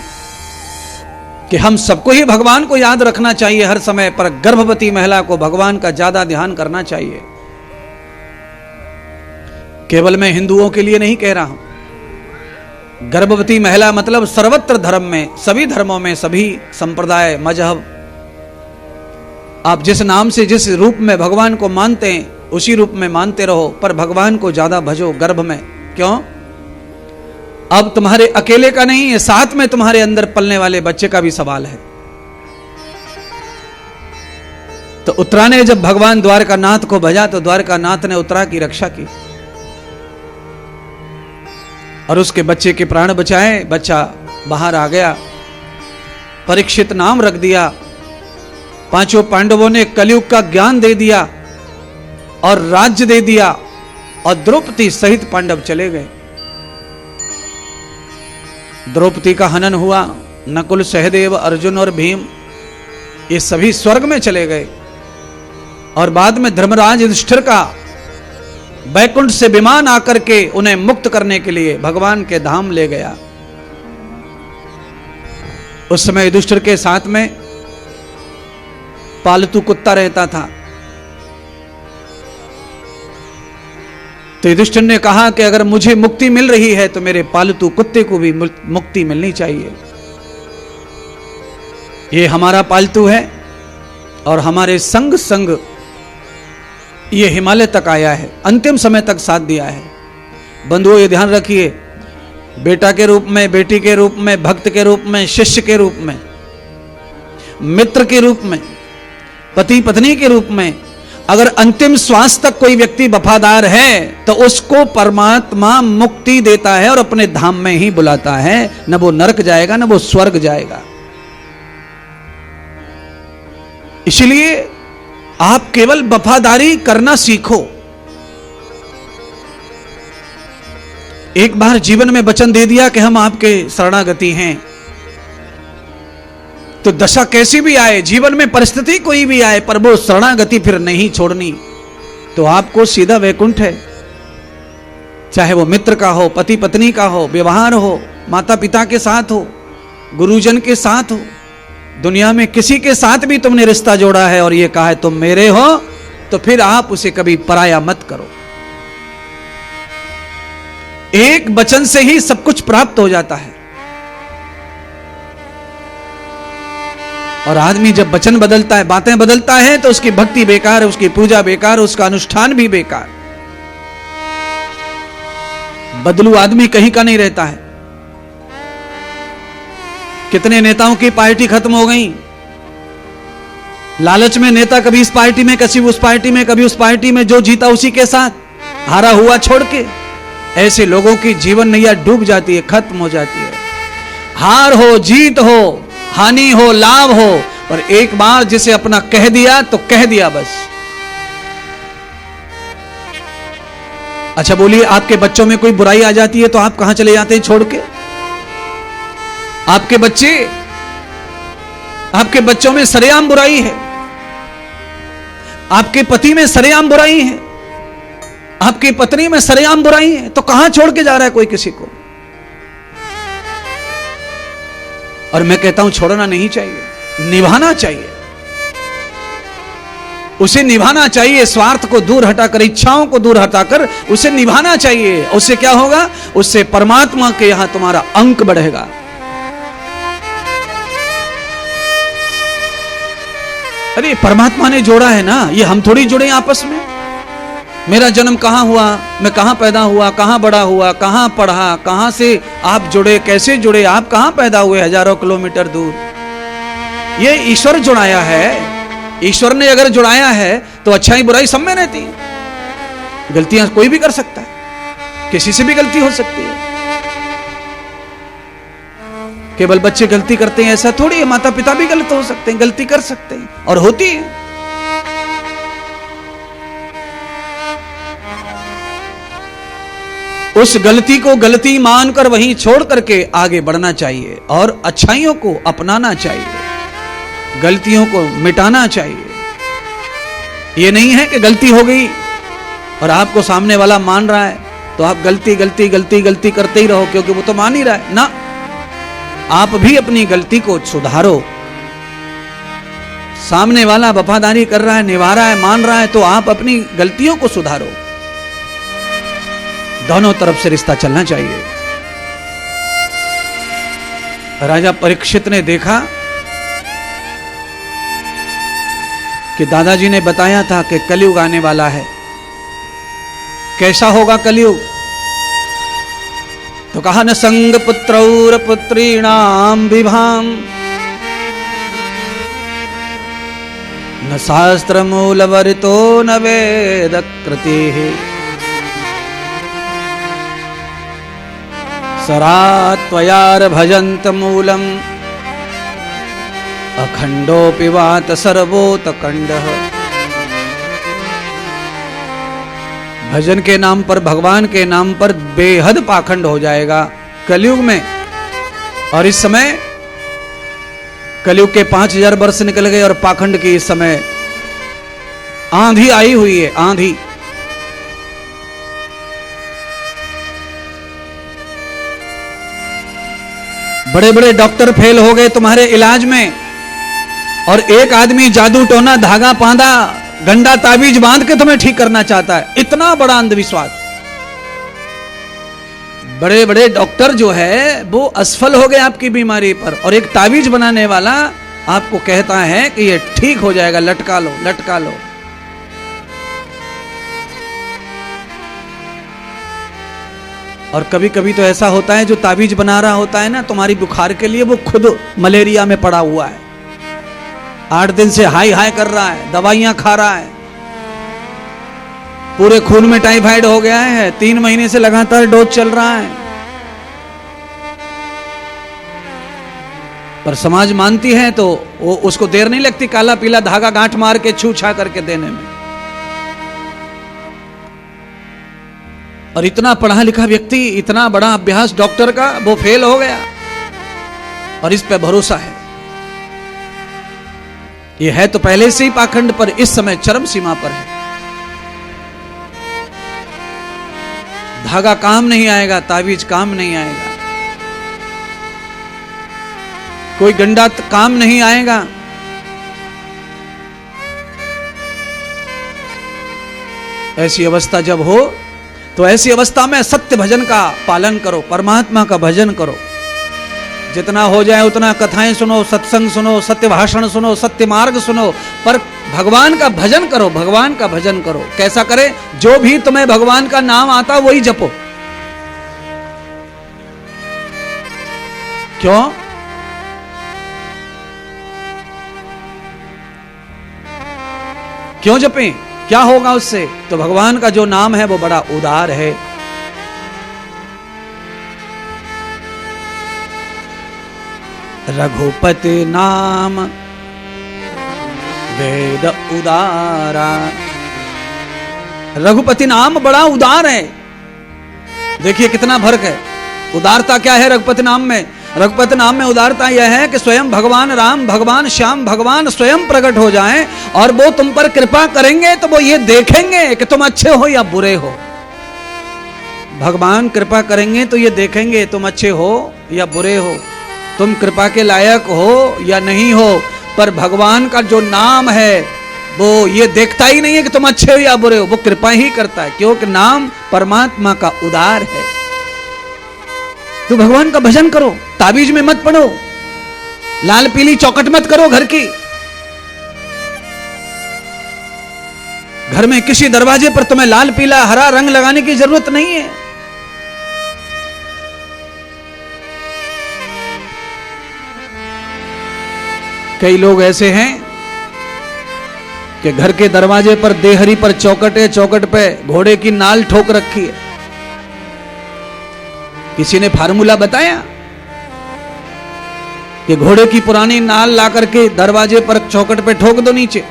कि हम सबको ही भगवान को याद रखना चाहिए हर समय, पर गर्भवती महिला को भगवान का ज्यादा ध्यान करना चाहिए। केवल मैं हिंदुओं के लिए नहीं कह रहा हूं, गर्भवती महिला मतलब सर्वत्र धर्म में, सभी धर्मों में, सभी संप्रदाय, मजहब, आप जिस नाम से जिस रूप में भगवान को मानते हैं उसी रूप में मानते रहो, पर भगवान को ज्यादा भजो गर्भ में। क्यों? अब तुम्हारे अकेले का नहीं है, साथ में तुम्हारे अंदर पलने वाले बच्चे का भी सवाल है। तो उत्तरा ने जब भगवान द्वारकानाथ को भजा तो द्वारकानाथ ने उत्तरा की रक्षा की और उसके बच्चे के प्राण बचाए। बच्चा बाहर आ गया, परीक्षित नाम रख दिया। पांचों पांडवों ने कलयुग का ज्ञान दे दिया और राज्य दे दिया, और द्रौपदी सहित पांडव चले गए। द्रौपदी का हनन हुआ। नकुल, सहदेव, अर्जुन और भीम ये सभी स्वर्ग में चले गए। और बाद में धर्मराज युधिष्ठिर का बैकुंठ से विमान आकर के उन्हें मुक्त करने के लिए भगवान के धाम ले गया। उस समय युधिष्ठिर के साथ में पालतू कुत्ता रहता था। तो युधिष्ठिर ने कहा कि अगर मुझे मुक्ति मिल रही है तो मेरे पालतू कुत्ते को भी मुक्ति मिलनी चाहिए। ये हमारा पालतू है और हमारे संग संग ये हिमालय तक आया है, अंतिम समय तक साथ दिया है। बंधुओं, ये ध्यान रखिए, बेटा के रूप में, बेटी के रूप में, भक्त के रूप में, शिष्य के रूप में, मित्र के रूप में, पति पत्नी के रूप में, अगर अंतिम श्वास तक कोई व्यक्ति वफादार है तो उसको परमात्मा मुक्ति देता है और अपने धाम में ही बुलाता है। न वो नरक जाएगा न वो स्वर्ग जाएगा। इसलिए आप केवल वफादारी करना सीखो। एक बार जीवन में वचन दे दिया कि हम आपके शरणागति हैं, तो दशा कैसी भी आए, जीवन में परिस्थिति कोई भी आए, पर वो शरणागति फिर नहीं छोड़नी, तो आपको सीधा वैकुंठ है। चाहे वो मित्र का हो, पति पत्नी का हो, व्यवहार हो, माता पिता के साथ हो, गुरुजन के साथ हो, दुनिया में किसी के साथ भी तुमने रिश्ता जोड़ा है और ये कहा है तुम मेरे हो, तो फिर आप उसे कभी पराया मत करो। एक वचन से ही सब कुछ प्राप्त हो जाता है। और आदमी जब वचन बदलता है, बातें बदलता है, तो उसकी भक्ति बेकार है, उसकी पूजा बेकार, उसका अनुष्ठान भी बेकार। बदलू आदमी कहीं का नहीं रहता है। कितने नेताओं की पार्टी खत्म हो गई, लालच में नेता कभी इस पार्टी में, कभी उस पार्टी में, कभी उस पार्टी में, जो जीता उसी के साथ, हारा हुआ छोड़ के। ऐसे लोगों की जीवन नैया डूब जाती है, खत्म हो जाती है। हार हो, जीत हो, हानि हो, लाभ हो, पर एक बार जिसे अपना कह दिया तो कह दिया बस। अच्छा बोलिए, आपके बच्चों में कोई बुराई आ जाती है तो आप कहां चले जाते हैं छोड़ के? आपके बच्चों में सरेआम बुराई है, आपके पति में सरेआम बुराई है, आपकी पत्नी में सरेआम बुराई है, तो कहां छोड़ के जा रहा है कोई किसी को? और मैं कहता हूं छोड़ना नहीं चाहिए, निभाना चाहिए, उसे निभाना चाहिए। स्वार्थ को दूर हटाकर, इच्छाओं को दूर हटाकर उसे निभाना चाहिए। उससे क्या होगा? उससे परमात्मा के यहां तुम्हारा अंक बढ़ेगा। अरे परमात्मा ने जोड़ा है ना, ये हम थोड़ी जुड़े आपस में। मेरा जन्म कहां हुआ, मैं कहां पैदा हुआ, कहां बड़ा हुआ, कहां पढ़ा, कहां से आप जुड़े, कैसे जुड़े, आप कहां पैदा हुए हजारों किलोमीटर दूर, ये ईश्वर जुड़ाया है। ईश्वर ने अगर जुड़ाया है तो अच्छाई बुराई सब में रहती है। गलतियां कोई भी कर सकता है, किसी से भी गलती हो सकती है। केवल बच्चे गलती करते हैं ऐसा थोड़ी है, माता पिता भी गलत हो सकते हैं, गलती कर सकते हैं और होती है। उस गलती को गलती मानकर वहीं छोड़ करके आगे बढ़ना चाहिए और अच्छाइयों को अपनाना चाहिए, गलतियों को मिटाना चाहिए। ये नहीं है कि गलती हो गई और आपको सामने वाला मान रहा है तो आप गलती गलती गलती गलती करते ही रहो, क्योंकि वो तो मान ही रहा है ना। आप भी अपनी गलती को सुधारो। सामने वाला वफादारी कर रहा है, निभा रहा है, मान रहा है, तो आप अपनी गलतियों को सुधारो। दोनों तरफ से रिश्ता चलना चाहिए। राजा परीक्षित ने देखा कि दादाजी ने बताया था कि कलयुग आने वाला है। कैसा होगा कलयुग? तो कहा न संग पुत्रौर पुत्रीणाम विभाम, न शास्त्र मूल वरितो न वेद कृति, सरात्वयार भजंत मूलम अखंडोपि वात सर्वोत कंडः। भजन के नाम पर, भगवान के नाम पर बेहद पाखंड हो जाएगा कलयुग में। और इस समय कलयुग के 5000 वर्ष निकल गए और पाखंड की इस समय आंधी आई हुई है, आंधी। बड़े बड़े डॉक्टर फेल हो गए तुम्हारे इलाज में, और एक आदमी जादू टोना, धागा पांदा, गंडा ताबीज बांध के तुम्हें ठीक करना चाहता है। इतना बड़ा अंधविश्वास। बड़े बड़े डॉक्टर जो है वो असफल हो गए आपकी बीमारी पर, और एक ताबीज बनाने वाला आपको कहता है कि ये ठीक हो जाएगा, लटका लो लटका लो। और कभी कभी तो ऐसा होता है जो ताबीज बना रहा होता है ना तुम्हारी बुखार के लिए, वो खुद मलेरिया में पड़ा हुआ है, 8 दिन से हाई हाई कर रहा है, दवाइयां खा रहा है, पूरे खून में टाइफाइड हो गया है, 3 महीने से लगातार डोज चल रहा है, पर समाज मानती है तो वो उसको देर नहीं लगती काला पीला धागा गांठ मार के छू छा करके देने में। और इतना पढ़ा लिखा व्यक्ति, इतना बड़ा अभ्यास डॉक्टर का, वो फेल हो गया और इस पे भरोसा है। ये है तो पहले से ही पाखंड, पर इस समय चरम सीमा पर है। धागा काम नहीं आएगा, ताबीज काम नहीं आएगा, कोई गंडा काम नहीं आएगा। ऐसी अवस्था जब हो तो ऐसी अवस्था में सत्य भजन का पालन करो, परमात्मा का भजन करो। जितना हो जाए उतना कथाएं सुनो, सत्संग सुनो, सत्य भाषण सुनो, सत्य मार्ग सुनो, पर भगवान का भजन करो, भगवान का भजन करो। कैसा करे? जो भी तुम्हें भगवान का नाम आता वही जपो। क्यों? क्यों जपें? क्या होगा उससे? तो भगवान का जो नाम है वो बड़ा उदार है। रघुपति नाम वेद उदारा। रघुपति नाम बड़ा उदार है। देखिए कितना फर्क है। उदारता क्या है रघुपति नाम में? रघुपति नाम में उदारता यह है कि स्वयं भगवान राम, भगवान श्याम, भगवान स्वयं प्रकट हो जाएं और वो तुम पर कृपा करेंगे तो वो ये देखेंगे कि तुम अच्छे हो या बुरे हो। भगवान कृपा करेंगे तो ये देखेंगे तुम अच्छे हो या बुरे हो, तुम कृपा के लायक हो या नहीं हो। पर भगवान का जो नाम है वो ये देखता ही नहीं है कि तुम अच्छे हो या बुरे हो, वो कृपा ही करता है, क्योंकि नाम परमात्मा का उदार है। तो भगवान का भजन करो, ताबीज में मत पड़ो, लाल पीली चौकट मत करो घर की। घर में किसी दरवाजे पर तुम्हें लाल पीला हरा रंग लगाने की जरूरत नहीं है। कई लोग ऐसे हैं कि घर के दरवाजे पर देहरी पर चौकट है, चौकट पे घोड़े की नाल ठोक रखी है। किसी ने फार्मूला बताया कि घोड़े की पुरानी नाल ला करके दरवाजे पर चौकट पे ठोक दो नीचे,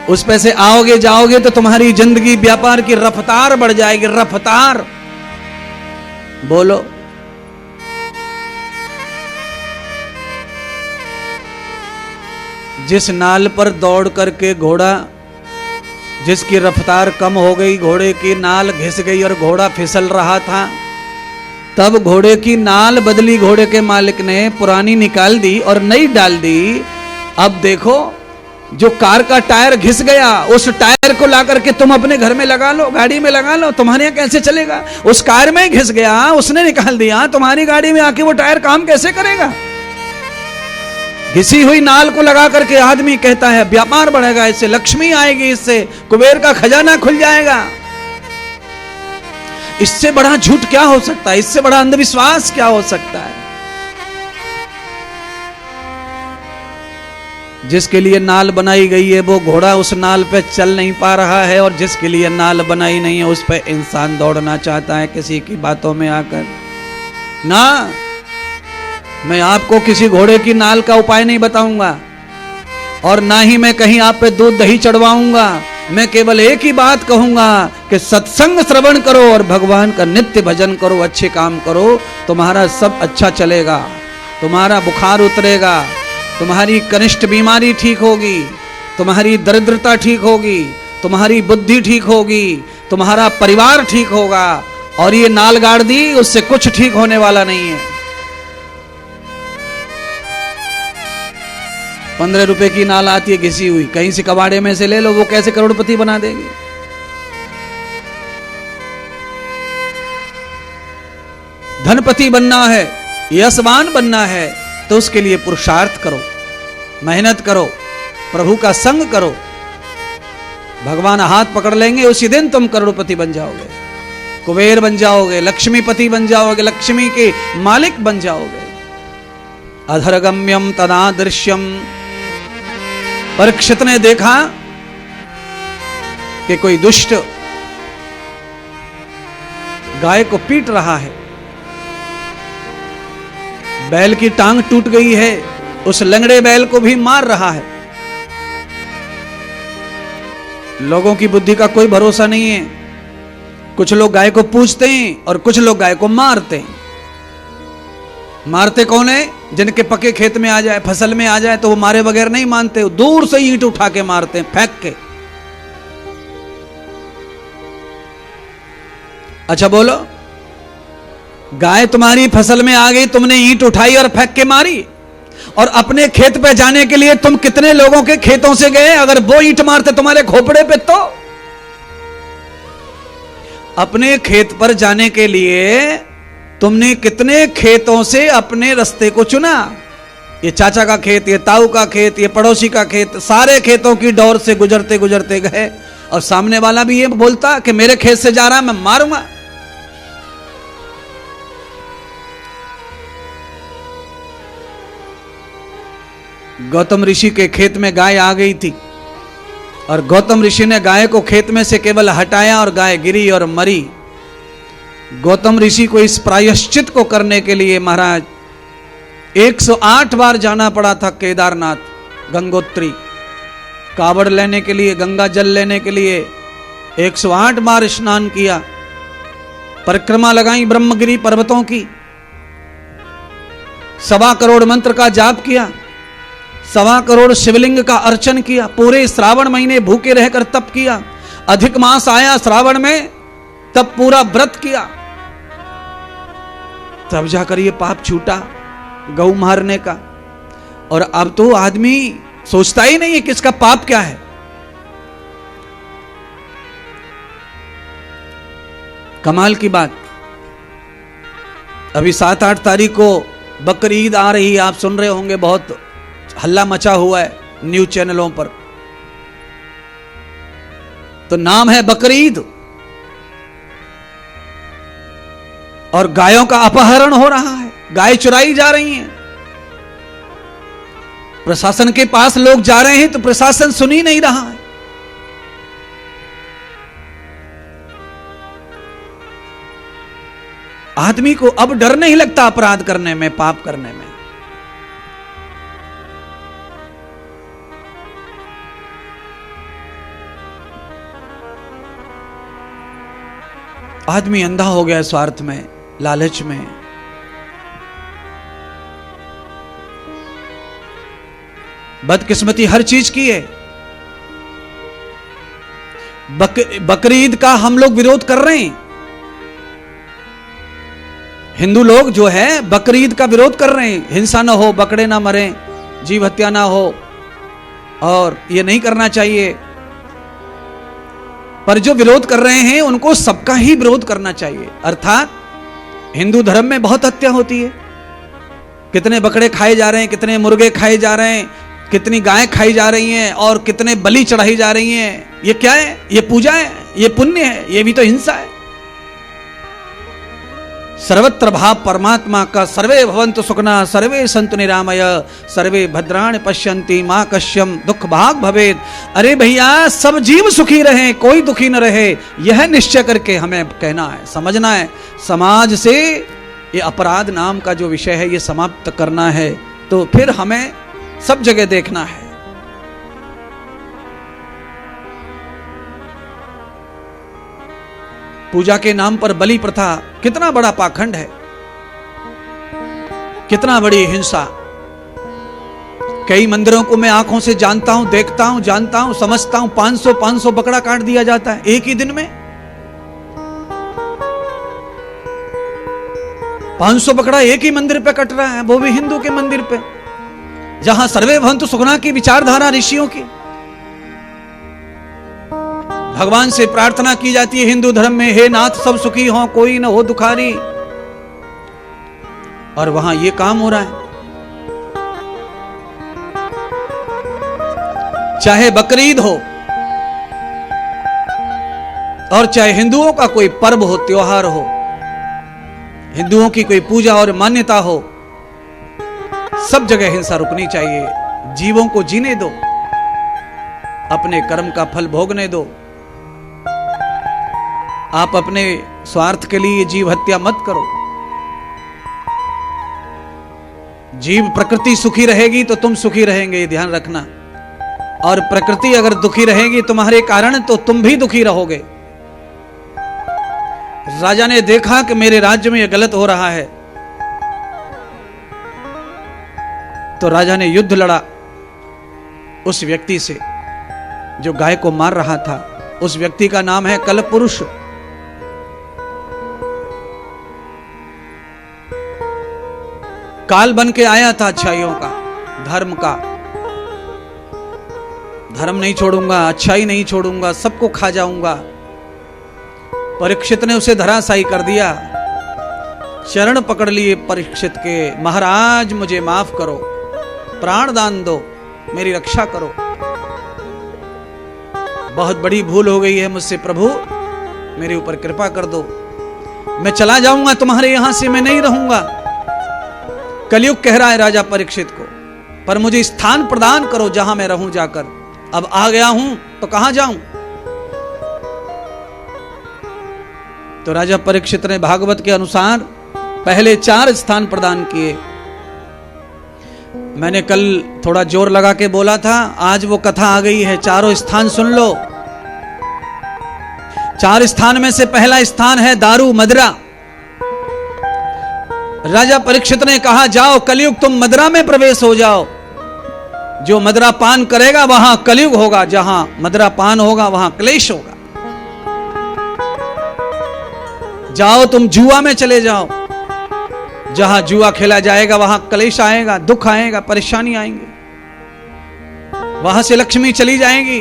उस पे से आओगे जाओगे तो तुम्हारी जिंदगी व्यापार की रफ्तार बढ़ जाएगी। रफ्तार बोलो। जिस नाल पर दौड़ करके घोड़ा, जिसकी रफ्तार कम हो गई, घोड़े की नाल घिस गई और घोड़ा फिसल रहा था, तब घोड़े की नाल बदली घोड़े के मालिक ने, पुरानी निकाल दी और नई डाल दी। अब देखो जो कार का टायर घिस गया, उस टायर को ला करके तुम अपने घर में लगा लो, गाड़ी में लगा लो, तुम्हारे यहाँ कैसे चलेगा? उस कार में घिस गया, उसने निकाल दिया, तुम्हारी गाड़ी में आके वो टायर काम कैसे करेगा? घिसी हुई नाल को लगा करके आदमी कहता है व्यापार बढ़ेगा, इससे लक्ष्मी आएगी, इससे कुबेर का खजाना खुल जाएगा। इससे बड़ा झूठ क्या हो सकता है? इससे बड़ा अंधविश्वास क्या हो सकता है? जिसके लिए नाल बनाई गई है वो घोड़ा उस नाल पे चल नहीं पा रहा है, और जिसके लिए नाल बनाई नहीं है उस पे इंसान दौड़ना चाहता है किसी की बातों में आकर। ना, मैं आपको किसी घोड़े की नाल का उपाय नहीं बताऊंगा, और ना ही मैं कहीं आप पे दूध दही चढ़वाऊंगा। मैं केवल एक ही बात कहूंगा कि सत्संग श्रवण करो और भगवान का नित्य भजन करो, अच्छे काम करो, तुम्हारा सब अच्छा चलेगा, तुम्हारा बुखार उतरेगा, तुम्हारी कनिष्ठ बीमारी ठीक होगी, तुम्हारी दरिद्रता ठीक होगी, तुम्हारी बुद्धि ठीक होगी, तुम्हारा परिवार ठीक होगा। और ये नाल गाड़ दी, उससे कुछ ठीक होने वाला नहीं है। 15 रुपए की नाल आती है घिसी हुई, कहीं से कबाड़े में से ले लो, वो कैसे करोड़पति बना देगी? धनपति बनना है, यशवान बनना है, तो उसके लिए पुरुषार्थ करो, मेहनत करो, प्रभु का संग करो। भगवान हाथ पकड़ लेंगे, उसी दिन तुम करोड़पति बन जाओगे, कुबेर बन जाओगे, लक्ष्मीपति बन जाओगे, लक्ष्मी के मालिक बन जाओगे। अधरगम्यम तदादृश्यम। परीक्षित ने देखा कि कोई दुष्ट गाय को पीट रहा है, बैल की टांग टूट गई है, उस लंगड़े बैल को भी मार रहा है। लोगों की बुद्धि का कोई भरोसा नहीं है। कुछ लोग गाय को पूजते हैं और कुछ लोग गाय को मारते हैं। मारते कौन है? जिनके पके खेत में आ जाए, फसल में आ जाए तो वो मारे बगैर नहीं मानते, दूर से ईंट उठा के मारते हैं, फेंक के। अच्छा बोलो, गाय तुम्हारी फसल में आ गई, तुमने ईंट उठाई और फेंक के मारी, और अपने खेत पे जाने के लिए तुम कितने लोगों के खेतों से गए? अगर वो ईंट मारते तुम्हारे खोपड़े पे तो अपने खेत पर जाने के लिए तुमने कितने खेतों से अपने रास्ते को चुना? ये चाचा का खेत, ये ताऊ का खेत, ये पड़ोसी का खेत, सारे खेतों की डोर से गुजरते गुजरते गए, और सामने वाला भी ये बोलता कि मेरे खेत से जा रहा, मैं मारूंगा। गौतम ऋषि के खेत में गाय आ गई थी, और गौतम ऋषि ने गाय को खेत में से केवल हटाया और गाय गिरी और मरी। गौतम ऋषि को इस प्रायश्चित को करने के लिए महाराज 108 बार जाना पड़ा था केदारनाथ, गंगोत्री, कावड़ लेने के लिए, गंगा जल लेने के लिए 108 बार स्नान किया, परिक्रमा लगाई ब्रह्मगिरी पर्वतों की, 1.25 करोड़ मंत्र का जाप किया, 1.25 करोड़ शिवलिंग का अर्चन किया, पूरे श्रावण महीने भूखे रहकर तप किया, अधिक मास आया श्रावण में तब पूरा व्रत किया, तब जाकर ये पाप छूटा गौ मारने का। और अब तो आदमी सोचता ही नहीं है कि इसका पाप क्या है। कमाल की बात, अभी 7-8 तारीख को बकरी ईद आ रही है, आप सुन रहे होंगे, बहुत हल्ला मचा हुआ है न्यूज चैनलों पर। तो नाम है बकरी ईद, और गायों का अपहरण हो रहा है, गाय चुराई जा रही हैं। प्रशासन के पास लोग जा रहे हैं तो प्रशासन सुन ही नहीं रहा है। आदमी को अब डर नहीं लगता अपराध करने में, पाप करने में। आदमी अंधा हो गया स्वार्थ में, लालच में। बदकिस्मती हर चीज की है। बकरी ईद का हम लोग विरोध कर रहे हैं। हिंदू लोग जो है बकरी ईद का विरोध कर रहे हैं, हिंसा ना हो, बकरे ना मरे, जीव हत्या ना हो, और ये नहीं करना चाहिए। पर जो विरोध कर रहे हैं उनको सबका ही विरोध करना चाहिए। अर्थात हिंदू धर्म में बहुत हत्या होती है, कितने बकरे खाए जा रहे हैं, कितने मुर्गे खाए जा रहे हैं, कितनी गायें खाई जा रही हैं, और कितने बलि चढ़ाई जा रही हैं। ये क्या है? ये पूजा है, ये पुण्य है, ये भी तो हिंसा है। सर्वत्र भाव परमात्मा का। सर्वे भवन्तु सुखिनः, सर्वे सन्तु निरामय, सर्वे भद्राणि पश्यन्ति मा कश्यम दुख भाग भवेत्। अरे भैया, सब जीव सुखी रहे, कोई दुखी न रहे, यह निश्चय करके हमें कहना है, समझना है। समाज से ये अपराध नाम का जो विषय है ये समाप्त करना है, तो फिर हमें सब जगह देखना है। पूजा के नाम पर बलि प्रथा कितना बड़ा पाखंड है, कितना बड़ी हिंसा। कई मंदिरों को मैं आंखों से जानता हूं, देखता हूं, जानता हूं, समझता हूं। 500 बकरा काट दिया जाता है एक ही दिन में। 500 बकरा एक ही मंदिर पे कट रहा है, वो भी हिंदू के मंदिर पे, जहां सर्वे भवन्तु सुखिनः की विचारधारा ऋषियों की। भगवान से प्रार्थना की जाती है हिंदू धर्म में, हे नाथ सब सुखी हो, कोई न हो दुखारी, और वहां ये काम हो रहा है। चाहे बकरीद हो और चाहे हिंदुओं का कोई पर्व हो, त्योहार हो, हिंदुओं की कोई पूजा और मान्यता हो, सब जगह हिंसा रुकनी चाहिए। जीवों को जीने दो, अपने कर्म का फल भोगने दो। आप अपने स्वार्थ के लिए जीव हत्या मत करो। जीव प्रकृति सुखी रहेगी तो तुम सुखी रहेंगे, ये ध्यान रखना। और प्रकृति अगर दुखी रहेगी तुम्हारे कारण तो तुम भी दुखी रहोगे। राजा ने देखा कि मेरे राज्य में यह गलत हो रहा है, तो राजा ने युद्ध लड़ा उस व्यक्ति से जो गाय को मार रहा था। उस व्यक्ति का नाम है कलपुरुष। काल बन के आया था अच्छाइयों का, धर्म का। धर्म नहीं छोड़ूंगा, अच्छाई नहीं छोड़ूंगा, सबको खा जाऊंगा। परीक्षित ने उसे धराशायी कर दिया। चरण पकड़ लिए परीक्षित के, महाराज मुझे माफ करो, प्राण दान दो, मेरी रक्षा करो। बहुत बड़ी भूल हो गई है मुझसे प्रभु, मेरे ऊपर कृपा कर दो। मैं चला जाऊंगा तुम्हारे यहां से, मैं नहीं रहूंगा। कलयुग कह रहा है राजा परीक्षित को, पर मुझे स्थान प्रदान करो जहां मैं रहूं जाकर। अब आ गया हूं तो कहां जाऊं? तो राजा परीक्षित ने भागवत के अनुसार पहले 4 स्थान प्रदान किए। मैंने कल थोड़ा जोर लगा के बोला था, आज वो कथा आ गई है, चारों स्थान सुन लो। 4 स्थान में से पहला स्थान है दारू, मदिरा। राजा परीक्षित ने कहा, जाओ कलयुग तुम मदिरा में प्रवेश हो जाओ। जो मदिरा पान करेगा वहां कलयुग होगा, जहां मदिरा पान होगा वहां क्लेश होगा। जाओ तुम जुआ में चले जाओ, जहां जुआ खेला जाएगा वहां क्लेश आएगा, दुख आएगा, परेशानी आएंगी, वहां से लक्ष्मी चली जाएगी।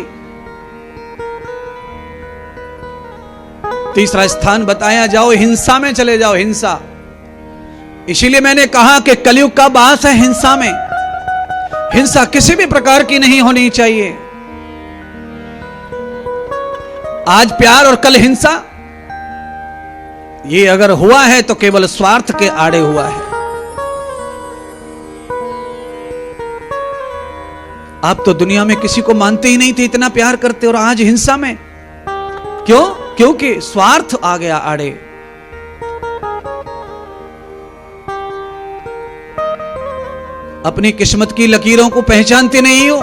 तीसरा स्थान बताया, जाओ हिंसा में चले जाओ, हिंसा। इसीलिए मैंने कहा कि कलयुग का वास है हिंसा में। हिंसा किसी भी प्रकार की नहीं होनी चाहिए। आज प्यार और कल हिंसा, ये अगर हुआ है तो केवल स्वार्थ के आड़े हुआ है। आप तो दुनिया में किसी को मानते ही नहीं थे, इतना प्यार करते, और आज हिंसा में क्यों? क्योंकि स्वार्थ आ गया आड़े। अपनी किस्मत की लकीरों को पहचानते नहीं हो।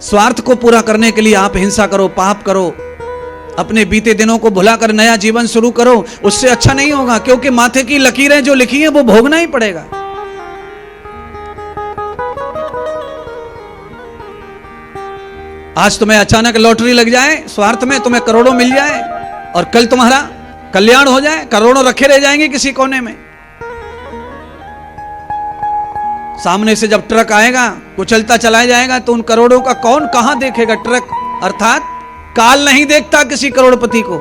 स्वार्थ को पूरा करने के लिए आप हिंसा करो, पाप करो, अपने बीते दिनों को भुलाकर नया जीवन शुरू करो। उससे अच्छा नहीं होगा, क्योंकि माथे की लकीरें जो लिखी हैं वो भोगना ही पड़ेगा। आज तुम्हें अचानक लॉटरी लग जाए, स्वार्थ में तुम्हें करोड़ों मिल जाए, और कल तुम्हारा कल्याण हो जाए, करोड़ों रखे रह जाएंगे किसी कोने में। सामने से जब ट्रक आएगा, कुचलता चला जाएगा, तो उन करोड़ों का कौन कहां देखेगा? ट्रक अर्थात काल नहीं देखता किसी करोड़पति को।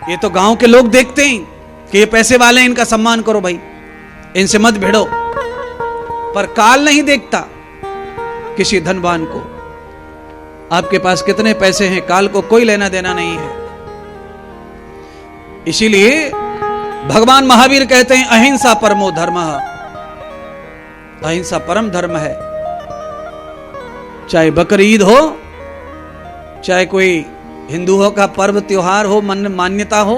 ये तो गांव के लोग देखते हैं कि ये पैसे वाले हैं, इनका सम्मान करो भाई, इनसे मत भिड़ो। पर काल नहीं देखता किसी धनवान को। आपके पास कितने पैसे हैं, काल को कोई लेना देना नहीं है। इसीलिए भगवान महावीर कहते हैं, अहिंसा परमो धर्मः। अहिंसा परम धर्म है। चाहे बकरी ईद हो, चाहे कोई हिंदुओं का पर्व त्योहार हो, मान्यता हो,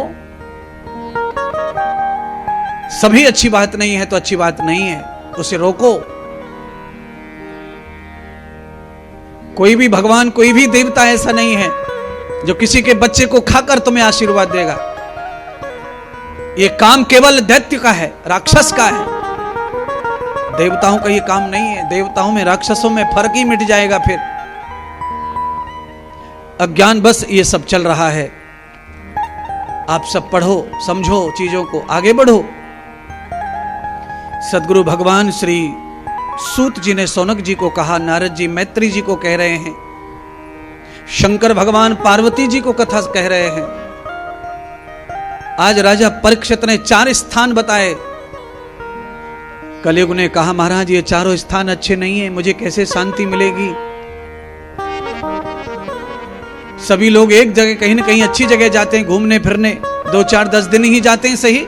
सभी अच्छी बात नहीं है तो अच्छी बात नहीं है, उसे रोको। कोई भी भगवान, कोई भी देवता ऐसा नहीं है जो किसी के बच्चे को खाकर तुम्हें आशीर्वाद देगा। यह काम केवल दैत्य का है, राक्षस का है। देवताओं का ये काम नहीं है। देवताओं में, राक्षसों में फर्क ही मिट जाएगा। फिर अज्ञान बस ये सब चल रहा है। आप सब पढ़ो, समझो चीजों को, आगे बढ़ो। सदगुरु भगवान श्री सूत जी ने सौनक जी को कहा, नारद जी मैत्री जी को कह रहे हैं, शंकर भगवान पार्वती जी को कथा कह रहे हैं। आज राजा परीक्षित ने 4 स्थान बताए। कलयुग ने कहा, महाराज ये 4 स्थान अच्छे नहीं है, मुझे कैसे शांति मिलेगी? सभी लोग एक जगह, कहीं ना कहीं अच्छी जगह जाते हैं घूमने फिरने, 2, 4, 10 दिन ही जाते हैं सही,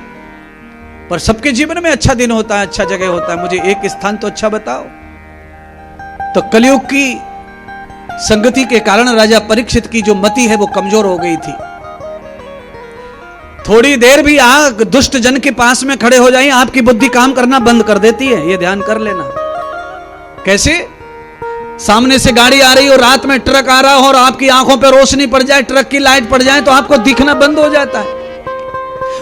पर सबके जीवन में अच्छा दिन होता है, अच्छा जगह होता है। मुझे एक स्थान तो अच्छा बताओ। तो कलयुग की संगति के कारण राजा परीक्षित की जो मति है वो कमजोर हो गई थी। थोड़ी देर भी आप दुष्ट जन के पास में खड़े हो जाइए, आपकी बुद्धि काम करना बंद कर देती है, ये ध्यान कर लेना। कैसे? सामने से गाड़ी आ रही हो, रात में ट्रक आ रहा हो और आपकी आंखों पर रोशनी पड़ जाए, ट्रक की लाइट पड़ जाए तो आपको दिखना बंद हो जाता है।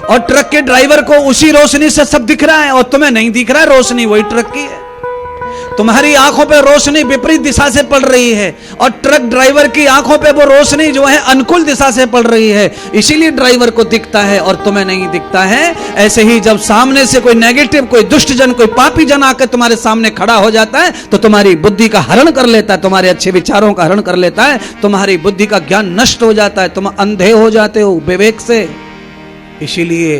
और ट्रक के ड्राइवर को उसी रोशनी से सब दिख रहा है और तुम्हें नहीं दिख रहा है, रोशनी वही ट्रक की है। तुम्हारी आंखों पे रोशनी विपरीत दिशा से पड़ रही है और ट्रक ड्राइवर की आंखों पे वो रोशनी जो है अनुकूल दिशा से पड़ रही है, इसीलिए ड्राइवर को दिखता है और तुम्हें नहीं दिखता है। ऐसे ही जब सामने से कोई नेगेटिव, कोई दुष्ट जन, कोई पापी जन आकर तुम्हारे सामने खड़ा हो जाता है तो तुम्हारी बुद्धि का हरण कर लेता है, तुम्हारे अच्छे विचारों का हरण कर लेता है, तुम्हारी बुद्धि का ज्ञान नष्ट हो जाता है, तुम अंधे हो जाते हो विवेक से। इसीलिए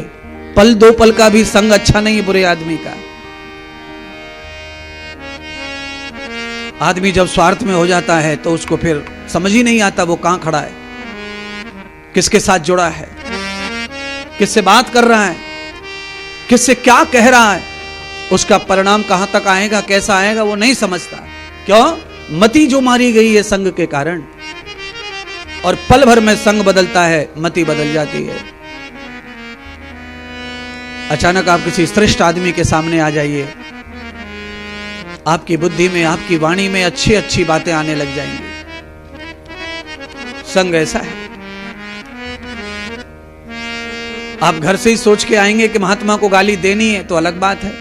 पल दो पल का भी संग अच्छा नहीं है बुरे आदमी का। आदमी जब स्वार्थ में हो जाता है तो उसको फिर समझ ही नहीं आता वो कहां खड़ा है, किसके साथ जुड़ा है, किससे बात कर रहा है, किससे क्या कह रहा है, उसका परिणाम कहां तक आएगा, कैसा आएगा, वो नहीं समझता। क्यों? मति जो मारी गई है संग के कारण। और पल भर में संग बदलता है, मति बदल जाती है। अचानक आप किसी श्रेष्ठ आदमी के सामने आ जाइए, आपकी बुद्धि में, आपकी वाणी में अच्छी अच्छी बातें आने लग जाएंगी। संग ऐसा है। आप घर से ही सोच के आएंगे कि महात्मा को गाली देनी है तो अलग बात है।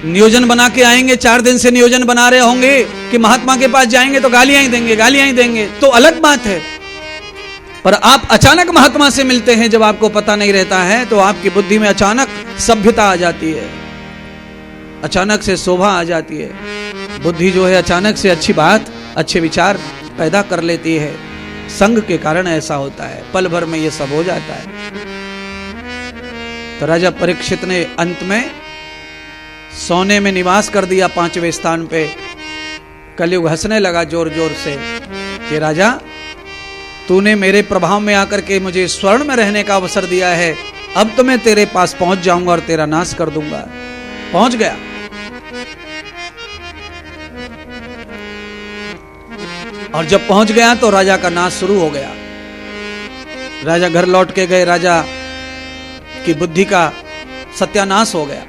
नियोजन बना के आएंगे, 4 दिन से नियोजन बना रहे होंगे कि महात्मा के पास जाएंगे तो गालियां ही देंगे, गालियां ही देंगे, तो अलग बात है। पर आप अचानक महात्मा से मिलते हैं, जब आपको पता नहीं रहता है तो आपकी बुद्धि में अचानक सभ्यता आ जाती है, अचानक से शोभा आ जाती है। बुद्धि जो है अचानक से अच्छी बात, अच्छे विचार पैदा कर लेती है। संग के कारण ऐसा होता है, पल भर में ये सब हो जाता है। तो राजा परीक्षित ने अंत में सोने में निवास कर दिया 5वें स्थान पे। कलयुग हंसने लगा जोर जोर से कि राजा, तूने मेरे प्रभाव में आकर के मुझे स्वर्ण में रहने का अवसर दिया है, अब तो मैं तेरे पास पहुंच जाऊंगा और तेरा नाश कर दूंगा। पहुंच गया। और जब पहुंच गया तो राजा का नाश शुरू हो गया। राजा घर लौट के गए, राजा की बुद्धि का सत्यानाश हो गया।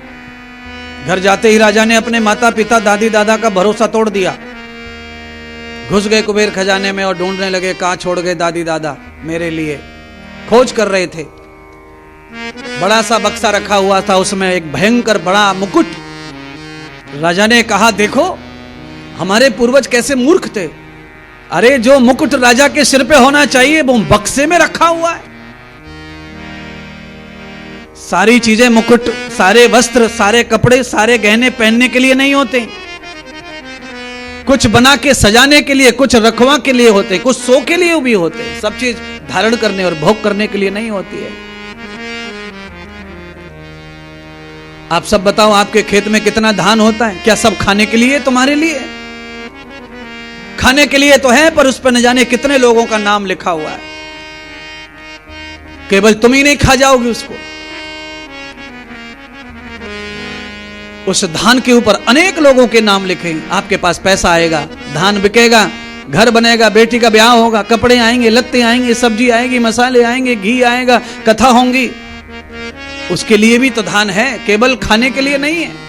घर जाते ही राजा ने अपने माता पिता, दादी दादा का भरोसा तोड़ दिया। घुस गए कुबेर खजाने में और ढूंढने लगे, कहां छोड़ गए दादी दादा मेरे लिए। खोज कर रहे थे। बड़ा सा बक्सा रखा हुआ था, उसमें एक भयंकर बड़ा मुकुट। राजा ने कहा, देखो हमारे पूर्वज कैसे मूर्ख थे। अरे जो मुकुट राजा के सिर पे होना चाहिए वो बक्से में रखा हुआ है। सारी चीजें, मुकुट, सारे वस्त्र, सारे कपड़े, सारे गहने पहनने के लिए नहीं होते। कुछ बना के सजाने के लिए, कुछ रखवा के लिए होते, कुछ सो के लिए भी होते। सब चीज धारण करने और भोग करने के लिए नहीं होती है। आप सब बताओ, आपके खेत में कितना धान होता है? क्या सब खाने के लिए, तुम्हारे लिए? खाने के लिए तो है, पर उस पर न जाने कितने लोगों का नाम लिखा हुआ है। केवल तुम ही नहीं खा जाओगे उसको। उस धान के ऊपर अनेक लोगों के नाम लिखे। आपके पास पैसा आएगा, धान बिकेगा, घर बनेगा, बेटी का ब्याह होगा, कपड़े आएंगे, लत्ते आएंगे, सब्जी आएगी, मसाले आएंगे, घी आएगा, कथा होंगी। उसके लिए भी तो धान है, केवल खाने के लिए नहीं है।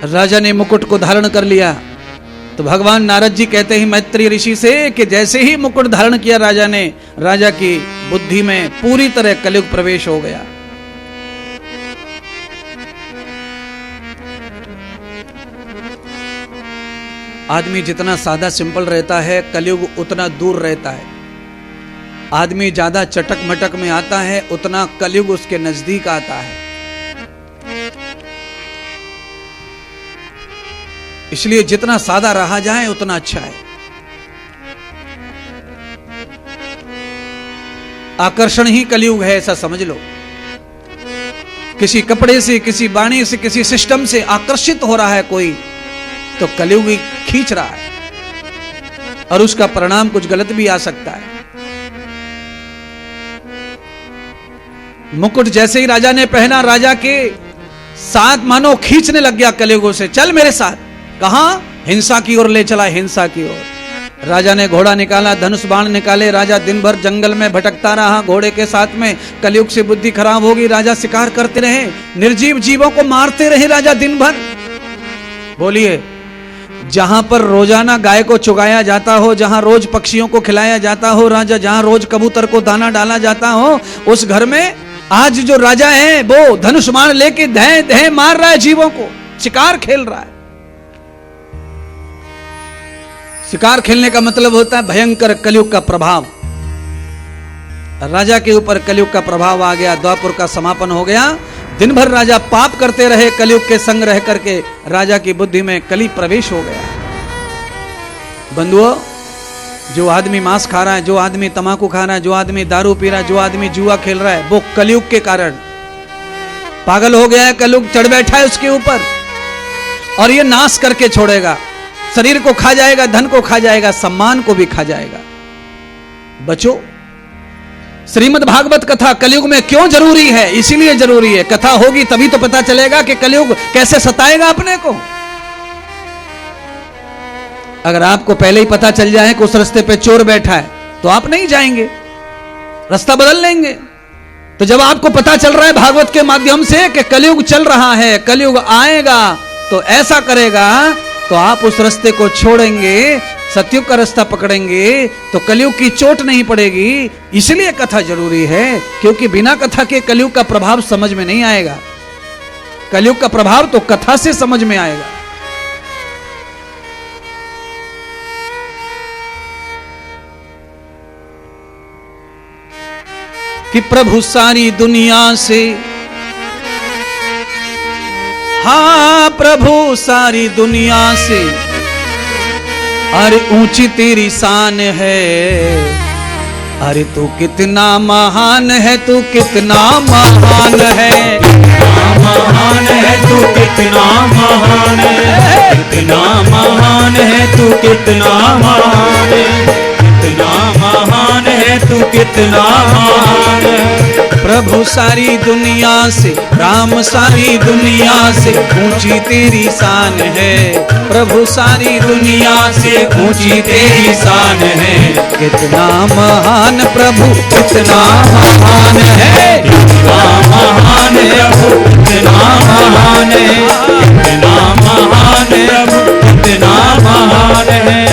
राजा ने मुकुट को धारण कर लिया तो भगवान नारद जी कहते हैं मैत्री ऋषि से कि जैसे ही मुकुट धारण किया राजा ने, राजा की बुद्धि में पूरी तरह कलयुग प्रवेश हो गया। आदमी जितना सादा सिंपल रहता है, कलयुग उतना दूर रहता है। आदमी ज्यादा चटक मटक में आता है, उतना कलयुग उसके नजदीक आता है। इसलिए जितना सादा रहा जाए उतना अच्छा है। आकर्षण ही कलयुग है, ऐसा समझ लो। किसी कपड़े से, किसी वाणी से, किसी सिस्टम से आकर्षित हो रहा है कोई, तो कलयुग ही खींच रहा है और उसका परिणाम कुछ गलत भी आ सकता है। मुकुट जैसे ही राजा ने पहना, राजा के साथ मानो खींचने लग गया कलयुग से, चल मेरे साथ। कहां? हिंसा की ओर ले चला, हिंसा की ओर। राजा ने घोड़ा निकाला, धनुष बाण निकाले, राजा दिन भर जंगल में भटकता रहा घोड़े के साथ में। कलयुग से बुद्धि खराब होगी, राजा शिकार करते रहे, निर्जीव जीवों को मारते रहे राजा दिन भर। बोलिए, जहां पर रोजाना गाय को चुगाया जाता हो, जहां रोज पक्षियों को खिलाया जाता हो राजा, जहां रोज कबूतर को दाना डाला जाता हो, उस घर में आज जो राजा है वो धनुष बाण लेके धै धै मार रहा है जीवों को, शिकार खेल रहा है। शिकार खेलने का मतलब होता है भयंकर कलयुग का प्रभाव। राजा के ऊपर कलयुग का प्रभाव आ गया, द्वापर का समापन हो गया। दिन भर राजा पाप करते रहे, कलयुग के संग रह करके राजा की बुद्धि में कली प्रवेश हो गया। बंधुओं, जो आदमी मांस खा रहा है, जो आदमी तंबाकू खा रहा है, जो आदमी दारू पी रहा है, जो आदमी जुआ खेल रहा है, वो कलयुग के कारण पागल हो गया है। कलयुग चढ़ बैठा है उसके ऊपर और ये नाश करके छोड़ेगा। शरीर को खा जाएगा, धन को खा जाएगा, सम्मान को भी खा जाएगा। बचो, श्रीमद् भागवत कथा कलयुग में क्यों जरूरी है? इसीलिए जरूरी है, कथा होगी तभी तो पता चलेगा कि कलयुग कैसे सताएगा अपने को। अगर आपको पहले ही पता चल जाए कि उस रास्ते पे चोर बैठा है तो आप नहीं जाएंगे, रास्ता बदल लेंगे। तो जब आपको पता चल रहा है भागवत के माध्यम से कि कलयुग चल रहा है, कलयुग आएगा, तो ऐसा करेगा, तो आप उस रास्ते को छोड़ेंगे, सतयुग का रास्ता पकड़ेंगे, तो कलयुग की चोट नहीं पड़ेगी। इसलिए कथा जरूरी है, क्योंकि बिना कथा के कलयुग का प्रभाव समझ में नहीं आएगा। कलयुग का प्रभाव तो कथा से समझ में आएगा। कि प्रभु सारी दुनिया से, हाँ प्रभु सारी दुनिया से, अरे ऊंची तेरी शान है, अरे तू कितना महान है, तू कितना महान है, महान है तू कितना महान है, कितना महान है तू कितना महान है, कितना महान है तू कितना महान है। प्रभु सारी दुनिया से, राम सारी दुनिया से ऊंची तेरी शान है, प्रभु सारी दुनिया से ऊंची तेरी शान है। कितना महान प्रभु, कितना महान है, कितना महान है प्रभु कितना महान है, कितना महान है प्रभु कितना महान है।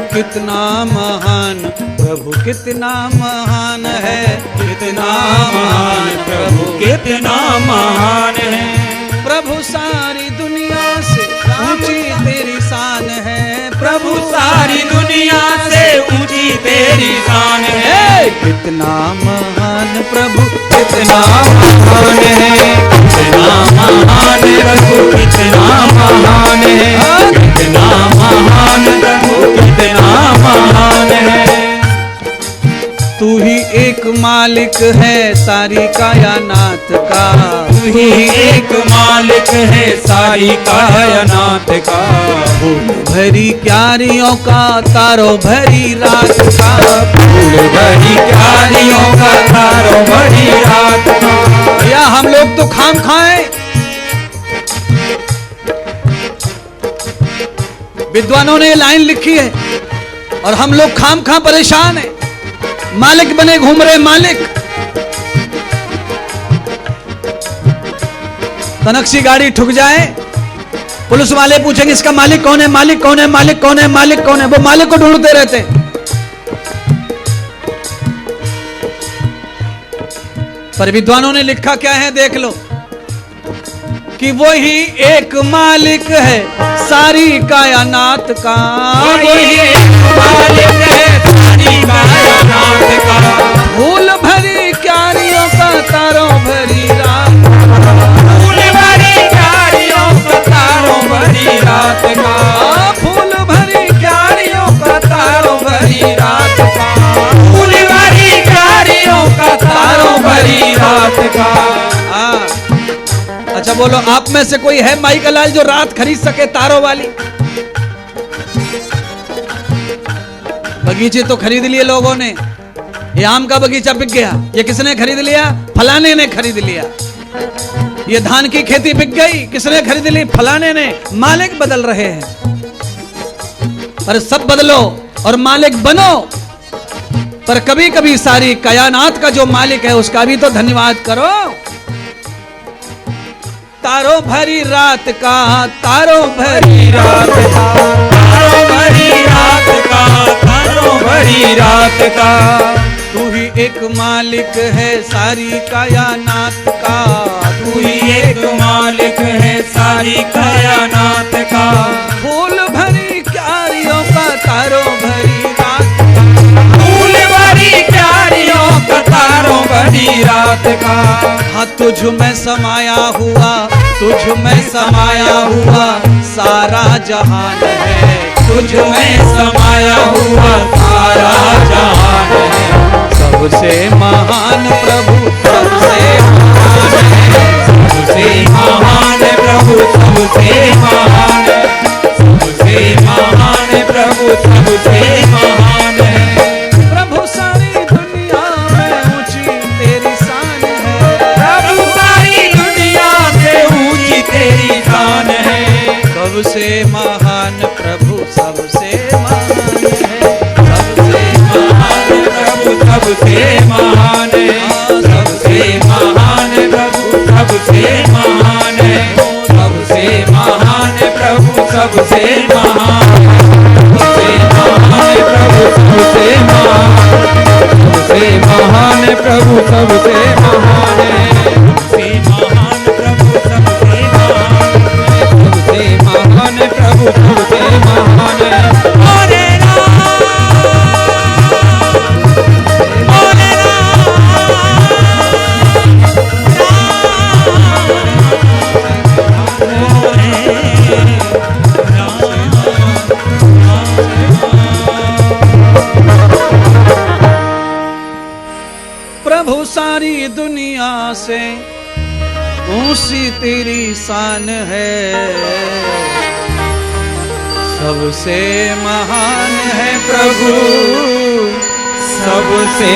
कितना महान प्रभु, कितना महान है, कितना महान प्रभु कितना महान है। प्रभु सारी दुनिया से ऊंची तेरी शान है, प्रभु सारी दुनिया से ऊंची तेरी शान है। कितना महान प्रभु, कितना महान है, कितना महान प्रभु कितना महान है, कितना महान प्रभु कितना महान है। तू ही एक मालिक है सारी कायनात का, तू ही एक मालिक है सारी कायनात का। फूल भरी क्यारियों का, तारों भरी रात का, फूल भरी क्यारियों का, तारों भरी रात का। या हम लोग तो खाम खाएं, विद्वानों ने ये लाइन लिखी है और हम लोग खाम खा परेशान हैं। मालिक बने घूम रहे मालिक। तनकसी गाड़ी ठुक जाए, पुलिस वाले पूछेंगे इसका मालिक कौन है, मालिक कौन है, मालिक कौन है, मालिक कौन है। वो मालिक को ढूंढते रहते। पर विद्वानों ने लिखा क्या है देख लो, कि वही एक मालिक है सारी कायनात का, वही एक मालिक है सारी कायनात का, फूल भरी क्यारियों का तारों भरी रात, फूल भरी क्यारियों का तारों भरी रात का, फूल भरी क्यारियों का तारों भरी रात का, फूल भरी क्यारियों का तारों भरी रात का। अच्छा बोलो, आप में से कोई है माई का लाल जो रात खरीद सके तारों वाली? बगीचे तो खरीद लिए लोगों ने, ये आम का बगीचा बिक गया, ये किसने खरीद लिया? फलाने ने खरीद लिया। ये धान की खेती बिक गई, किसने खरीद ली? फलाने ने। मालिक बदल रहे हैं, पर सब बदलो और मालिक बनो, पर कभी कभी सारी कायनात का जो मालिक है उसका भी तो धन्यवाद करो। तारों भरी रात का, तारों भरी रात का, तारों भरी रात का, तारों भरी रात का, तू ही एक मालिक है सारी कायनात का, तू ही एक मालिक है सारी कायनात का, फूल भरी क्यारियों का तारों भरी रात, फूल भरी क्यारियों का तारों भरी रात का। हाँ तुझ में समाया हुआ, तुझ में समाया हुआ सारा जहान है, तुझ में समाया हुआ सारा जहान है, सबसे महान प्रभु सबसे महान है, सबसे महान प्रभु सबसे महान है, सबसे महान प्रभु सबसे महान है। प्रभु सारी दुनिया में ऊंची तेरी शान है, प्रभु सारी दुनिया से ऊंची तेरी शान है, सबसे महान प्रभु सबसे महान है, सबसे महान प्रभु सबसे महान है, सबसे महान प्रभु सबसे महान है, सबसे महान प्रभु सबसे महान है, सबसे महान प्रभु सबसे महान, सबसे महान प्रभु सबसे महान है, सबसे महान प्रभु सबसे महान है, सबसे महान प्रभु सबसे महान है। हरे राम, हरे प्रभु सारी दुनिया से ऊंची तेरी शान है, सबसे महान है प्रभु सबसे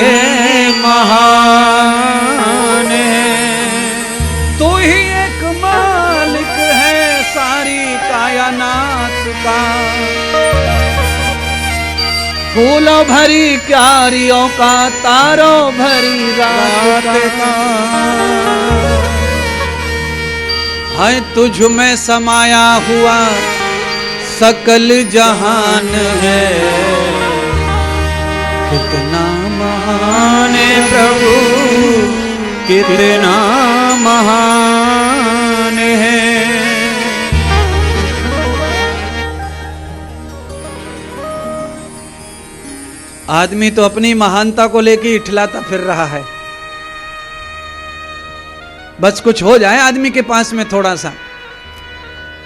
महान है, तू ही एक मालिक है सारी कायनात का, फूलों भरी क्यारियों का तारों भरी रात का, है तुझ में समाया हुआ सकल जहान है, कितना महान है प्रभु कितना महान है। आदमी तो अपनी महानता को लेके इठलाता फिर रहा है, बस कुछ हो जाए आदमी के पास में थोड़ा सा,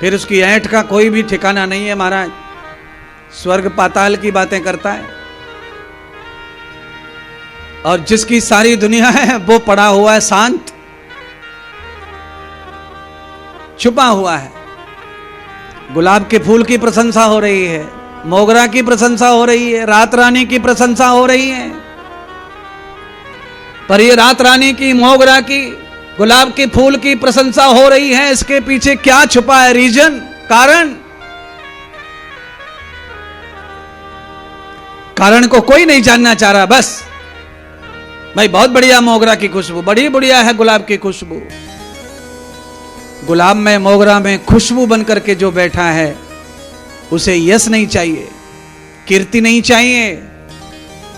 फिर उसकी ऐंठ का कोई भी ठिकाना नहीं है महाराज, स्वर्ग पाताल की बातें करता है। और जिसकी सारी दुनिया है वो पड़ा हुआ है शांत, छुपा हुआ है। गुलाब के फूल की प्रशंसा हो रही है, मोगरा की प्रशंसा हो रही है, रात रानी की प्रशंसा हो रही है, पर ये रात रानी की, मोगरा की, गुलाब के फूल की प्रशंसा हो रही है, इसके पीछे क्या छुपा है? रीजन, कारण। कारण को कोई नहीं जानना चाह रहा। बस भाई बहुत बढ़िया मोगरा की खुशबू, बड़ी बढ़िया है गुलाब की खुशबू। गुलाब में, मोगरा में खुशबू बन करके जो बैठा है उसे यश नहीं चाहिए, कीर्ति नहीं चाहिए,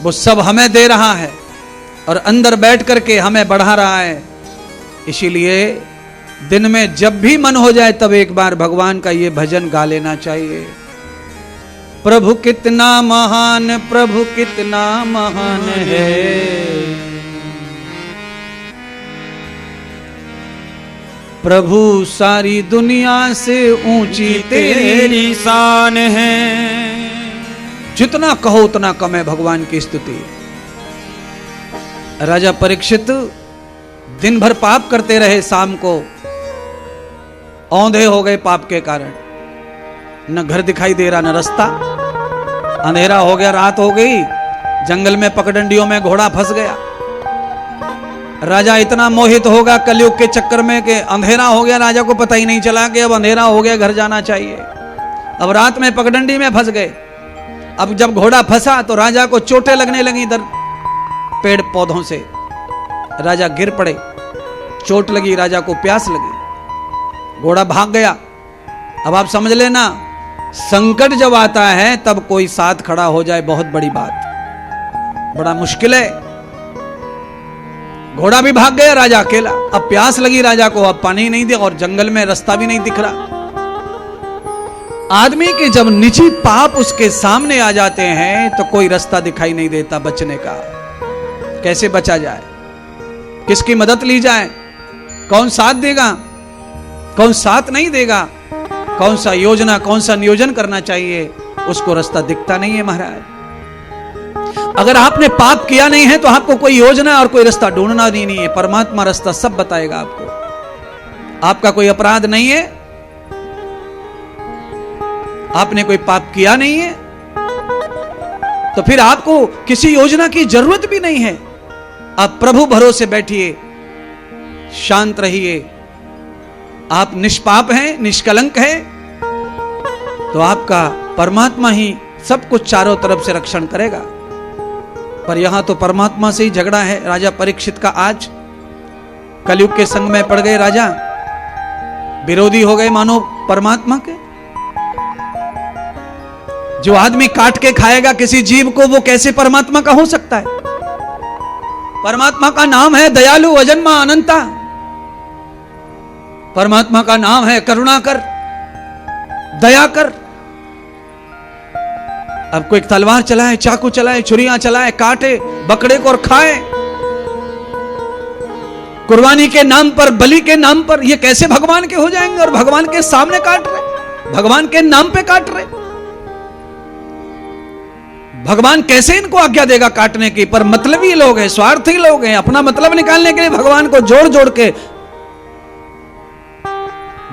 वो सब हमें दे रहा है। और अंदर बैठ करके हमें बढ़ा रहा है। इसीलिए दिन में जब भी मन हो जाए तब एक बार भगवान का ये भजन गा लेना चाहिए। प्रभु कितना महान, प्रभु कितना महान है, प्रभु सारी दुनिया से ऊंची तेरी शान है। जितना कहो उतना कम है भगवान की स्तुति। राजा परीक्षित दिन भर पाप करते रहे, शाम को औंधे हो गए पाप के कारण। न घर दिखाई दे रहा न रास्ता, अंधेरा हो गया, रात हो गई, जंगल में पगडंडियों में घोड़ा फंस गया। राजा इतना मोहित होगा कलयुग के चक्कर में कि अंधेरा हो गया, राजा को पता ही नहीं चला कि अब अंधेरा हो गया, घर जाना चाहिए। अब रात में पगडंडी में फंस गए। अब जब घोड़ा फंसा तो राजा को चोटें लगने लगी इधर पेड़ पौधों से। राजा गिर पड़े, चोट लगी, राजा को प्यास लगी, घोड़ा भाग गया। अब आप समझ लेना, संकट जब आता है तब कोई साथ खड़ा हो जाए बहुत बड़ी बात, बड़ा मुश्किल है। घोड़ा भी भाग गया, राजा अकेला। अब प्यास लगी राजा को, अब पानी नहीं दे और जंगल में रास्ता भी नहीं दिख रहा। आदमी के जब निजी पाप उसके सामने आ जाते हैं तो कोई रास्ता दिखाई नहीं देता बचने का। कैसे बचा जाए, किसकी मदद ली जाए, कौन साथ देगा, कौन साथ नहीं देगा, कौन सा योजना, कौन सा नियोजन करना चाहिए, उसको रास्ता दिखता नहीं है महाराज। अगर आपने पाप किया नहीं है तो आपको कोई योजना और कोई रास्ता ढूंढना नहीं है। परमात्मा रास्ता सब बताएगा आपको। आपका कोई अपराध नहीं है, आपने कोई पाप किया नहीं है, तो फिर आपको किसी योजना की जरूरत भी नहीं है। आप प्रभु भरोसे बैठिए, शांत रहिए। आप निष्पाप हैं, निष्कलंक हैं, तो आपका परमात्मा ही सब कुछ चारों तरफ से रक्षण करेगा। पर यहां तो परमात्मा से ही झगड़ा है राजा परीक्षित का। आज कलयुग के संग में पड़ गए राजा, विरोधी हो गए मानो परमात्मा के। जो आदमी काट के खाएगा किसी जीव को, वो कैसे परमात्मा का हो सकता है? परमात्मा का नाम है दयालु, अजन्मा, अनंता। परमात्मा का नाम है करुणाकर, दया कर। अब कोई तलवार चलाए, चाकू चलाए, छुरियां चलाए, काटे बकरे को और खाए, कुर्बानी के नाम पर, बलि के नाम पर, ये कैसे भगवान के हो जाएंगे? और भगवान के सामने काट रहे, भगवान के नाम पे काट रहे। भगवान कैसे इनको आज्ञा देगा काटने की? पर मतलबी लोग हैं, स्वार्थी लोग हैं, अपना मतलब निकालने के लिए भगवान को जोड़ जोड़ के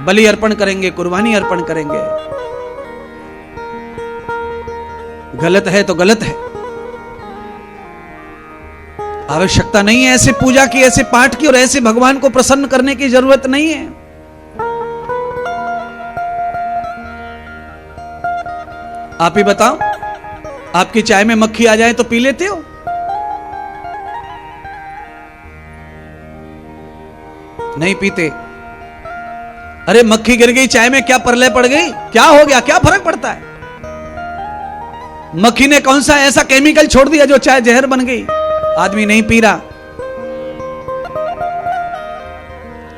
बलि अर्पण करेंगे, कुर्बानी अर्पण करेंगे। गलत है तो गलत है। आवश्यकता नहीं है ऐसे पूजा की, ऐसे पाठ की, और ऐसे भगवान को प्रसन्न करने की जरूरत नहीं है। आप ही बताओ, आपकी चाय में मक्खी आ जाए तो पी लेते हो? नहीं पीते। अरे मक्खी गिर गई चाय में, क्या परले पड़ गई, क्या हो गया, क्या फर्क पड़ता है? मक्खी ने कौन सा ऐसा केमिकल छोड़ दिया जो चाय जहर बन गई? आदमी नहीं पी रहा।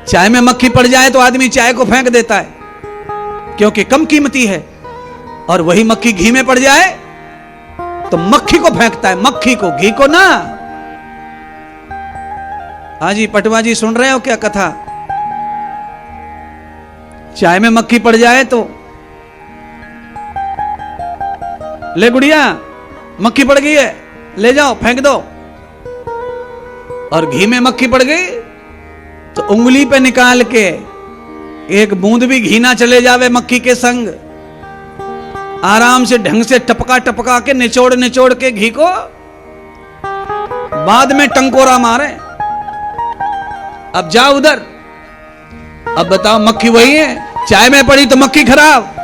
चाय में मक्खी पड़ जाए तो आदमी चाय को फेंक देता है क्योंकि कम कीमती है, और वही मक्खी घी में पड़ जाए तो मक्खी को फेंकता है, मक्खी को, घी को ना। हाँ जी पटवा जी, सुन रहे हो क्या कथा? चाय में मक्खी पड़ जाए तो ले गुड़िया, मक्खी पड़ गई है, ले जाओ फेंक दो। और घी में मक्खी पड़ गई तो उंगली पे निकाल के एक बूंद भी घी ना चले जावे मक्खी के संग, आराम से ढंग से टपका टपका के निचोड़ निचोड़ के घी को बाद में टंकोरा मारे। अब जाओ उधर, अब बताओ मक्खी वही है? चाय में पड़ी तो मक्खी खराब,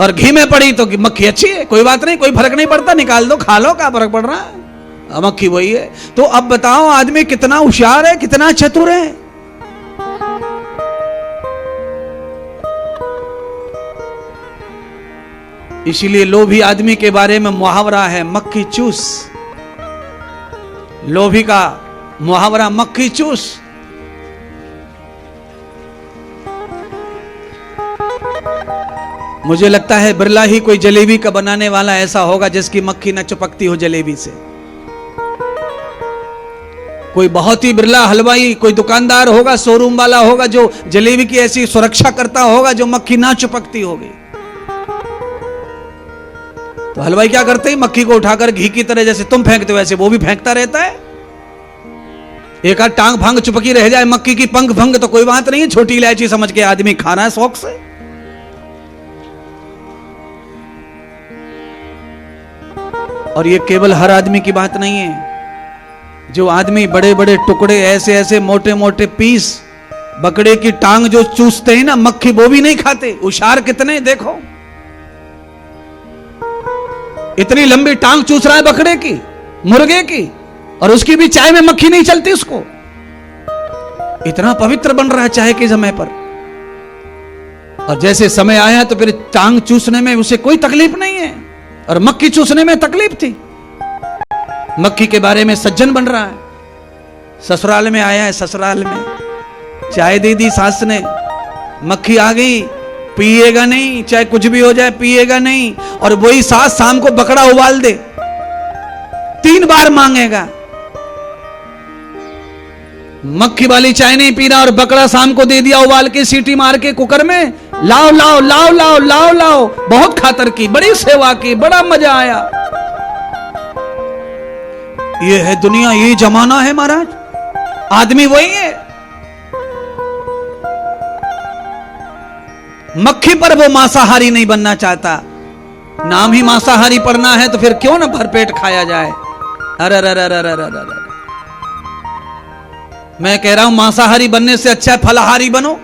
और घी में पड़ी तो मक्खी अच्छी है। कोई बात नहीं, कोई फर्क नहीं पड़ता, निकाल दो, खा लो, क्या फर्क पड़ रहा है? मक्खी वही है। तो अब बताओ आदमी कितना होशियार है, कितना चतुर है। इसीलिए लोभी आदमी के बारे में मुहावरा है, मक्खी चूस। लोभी का मुहावरा मक्खी चूस। मुझे लगता है बिरला ही कोई जलेबी का बनाने वाला ऐसा होगा जिसकी मक्खी न चिपकती हो जलेबी से। कोई बहुत ही बिरला हलवाई, कोई दुकानदार होगा, शोरूम वाला होगा जो जलेबी की ऐसी सुरक्षा करता होगा जो मक्खी ना चिपकती होगी। तो हलवाई क्या करते हैं, मक्खी को उठाकर घी की तरह जैसे तुम फेंकते हो वैसे वो भी फेंकता रहता है। एक आध टांग भंग चिपकी रह जाए मक्खी की, पंख भंग तो कोई बात नहीं है, छोटी इलायची समझ के आदमी खा रहा है शौक से। और ये केवल हर आदमी की बात नहीं है। जो आदमी बड़े बड़े टुकड़े ऐसे ऐसे मोटे मोटे पीस बकरे की टांग जो चूसते हैं ना, मक्खी वो भी नहीं खाते। होशियार कितने देखो, इतनी लंबी टांग चूस रहा है बकरे की, मुर्गे की, और उसकी भी चाय में मक्खी नहीं चलती उसको। इतना पवित्र बन रहा है चाय के समय पर। और जैसे समय आया तो फिर टांग चूसने में उसे कोई तकलीफ नहीं है और मक्खी चूसने में तकलीफ थी। मक्खी के बारे में सज्जन बन रहा है। ससुराल में आया है, ससुराल में चाय दे दी सास ने, मक्खी आ गई, पिएगा नहीं, चाहे कुछ भी हो जाए पिएगा नहीं। और वही सास शाम को बकरा उबाल दे, 3 बार मांगेगा। मक्खी वाली चाय नहीं पी रहा और बकरा शाम को दे दिया उबाल के, सीटी मार के कुकर में, लाओ लाओ लाओ लाओ लाओ लाओ। बहुत खातर की, बड़ी सेवा की, बड़ा मजा आया। ये है दुनिया, ये जमाना है महाराज। आदमी वही है। मक्खी पर वो मांसाहारी नहीं बनना चाहता। नाम ही मांसाहारी पढ़ना है तो फिर क्यों ना भरपेट खाया जाए। अरे अरे अरे अरे अरे, मैं कह रहा हूं मांसाहारी बनने से अच्छा है फलाहारी बनो।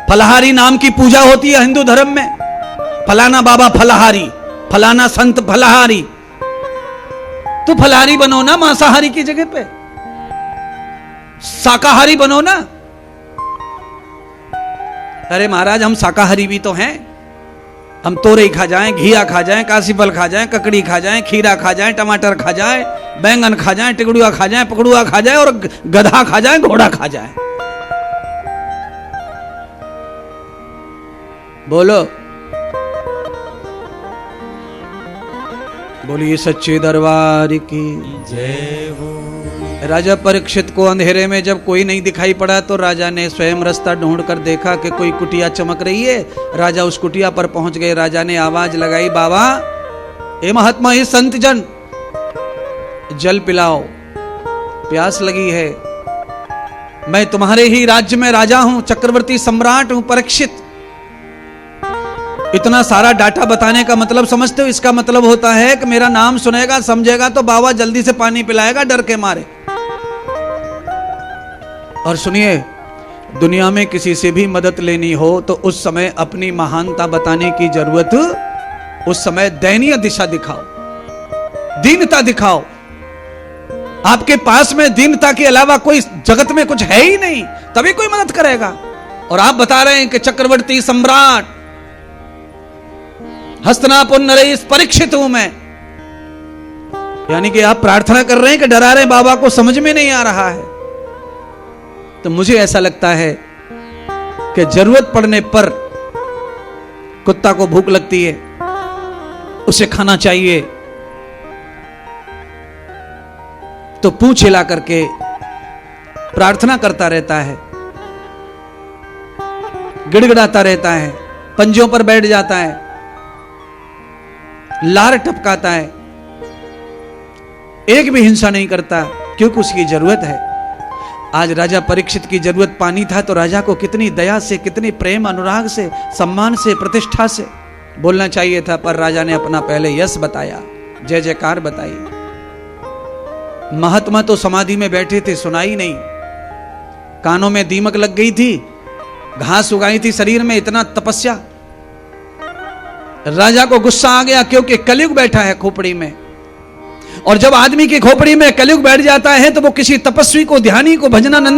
फलाहारी नाम की पूजा होती है हिंदू धर्म में। फलाना बाबा फलाहारी, फलाना संत फलाहारी। तो फलाहारी बनो ना मांसाहारी की जगह पे, शाकाहारी बनो ना। अरे महाराज हम शाकाहारी भी तो हैं। हम तोरई खा जाएं, घिया खा जाएं, काशी फल खा जाएं, ककड़ी खा जाएं, खीरा खा जाएं, टमाटर खा जाएं, बैंगन खा जाएं, टिकड़ुआ खा जाएं, पकड़ुआ खा जाएं और गधा खा जाएं, घोड़ा खा जाएं। बोलो बोलिए सच्चे दरबार की जय हो। राजा परीक्षित को अंधेरे में जब कोई नहीं दिखाई पड़ा तो राजा ने स्वयं रास्ता ढूंढकर देखा कि कोई कुटिया चमक रही है। राजा उस कुटिया पर पहुंच गए। राजा ने आवाज लगाई, बाबा ए महात्मा, ये संत जन, जल पिलाओ, प्यास लगी है। मैं तुम्हारे ही राज्य में राजा हूं, चक्रवर्ती सम्राट हूं, परीक्षित। इतना सारा डाटा बताने का मतलब समझते हो? इसका मतलब होता है कि मेरा नाम सुनेगा, समझेगा तो बाबा जल्दी से पानी पिलाएगा डर के मारे। और सुनिए, दुनिया में किसी से भी मदद लेनी हो तो उस समय अपनी महानता बताने की जरूरत, उस समय दयनीय दिशा दिखाओ, दीनता दिखाओ। आपके पास में दीनता के अलावा कोई जगत में कुछ है ही नहीं, तभी कोई मदद करेगा। और आप बता रहे हैं कि चक्रवर्ती सम्राट हस्तिनापुर नरेश परीक्षित हूं मैं, यानी कि आप प्रार्थना कर रहे हैं कि डरा रहे बाबा को समझ में नहीं आ रहा है। तो मुझे ऐसा लगता है कि जरूरत पड़ने पर कुत्ता को भूख लगती है, उसे खाना चाहिए तो पूंछ हिला करके प्रार्थना करता रहता है, गिड़गिड़ाता रहता है, पंजों पर बैठ जाता है, लार टपकाता है, एक भी हिंसा नहीं करता क्योंकि उसकी जरूरत है। आज राजा परीक्षित की जरूरत पानी था तो राजा को कितनी दया से, कितनी प्रेम अनुराग से, सम्मान से, प्रतिष्ठा से बोलना चाहिए था, पर राजा ने अपना पहले यश बताया, जय जयकार बताई। महात्मा तो समाधि में बैठे थे, सुनाई नहीं, कानों में दीमक लग गई थी, घास उगाई थी शरीर में, इतना तपस्या। राजा को गुस्सा आ गया क्योंकि कलयुग बैठा है खोपड़ी में, और जब आदमी की खोपड़ी में कलयुग बैठ जाता है तो वो किसी तपस्वी को, ध्यानी को, भजनानंद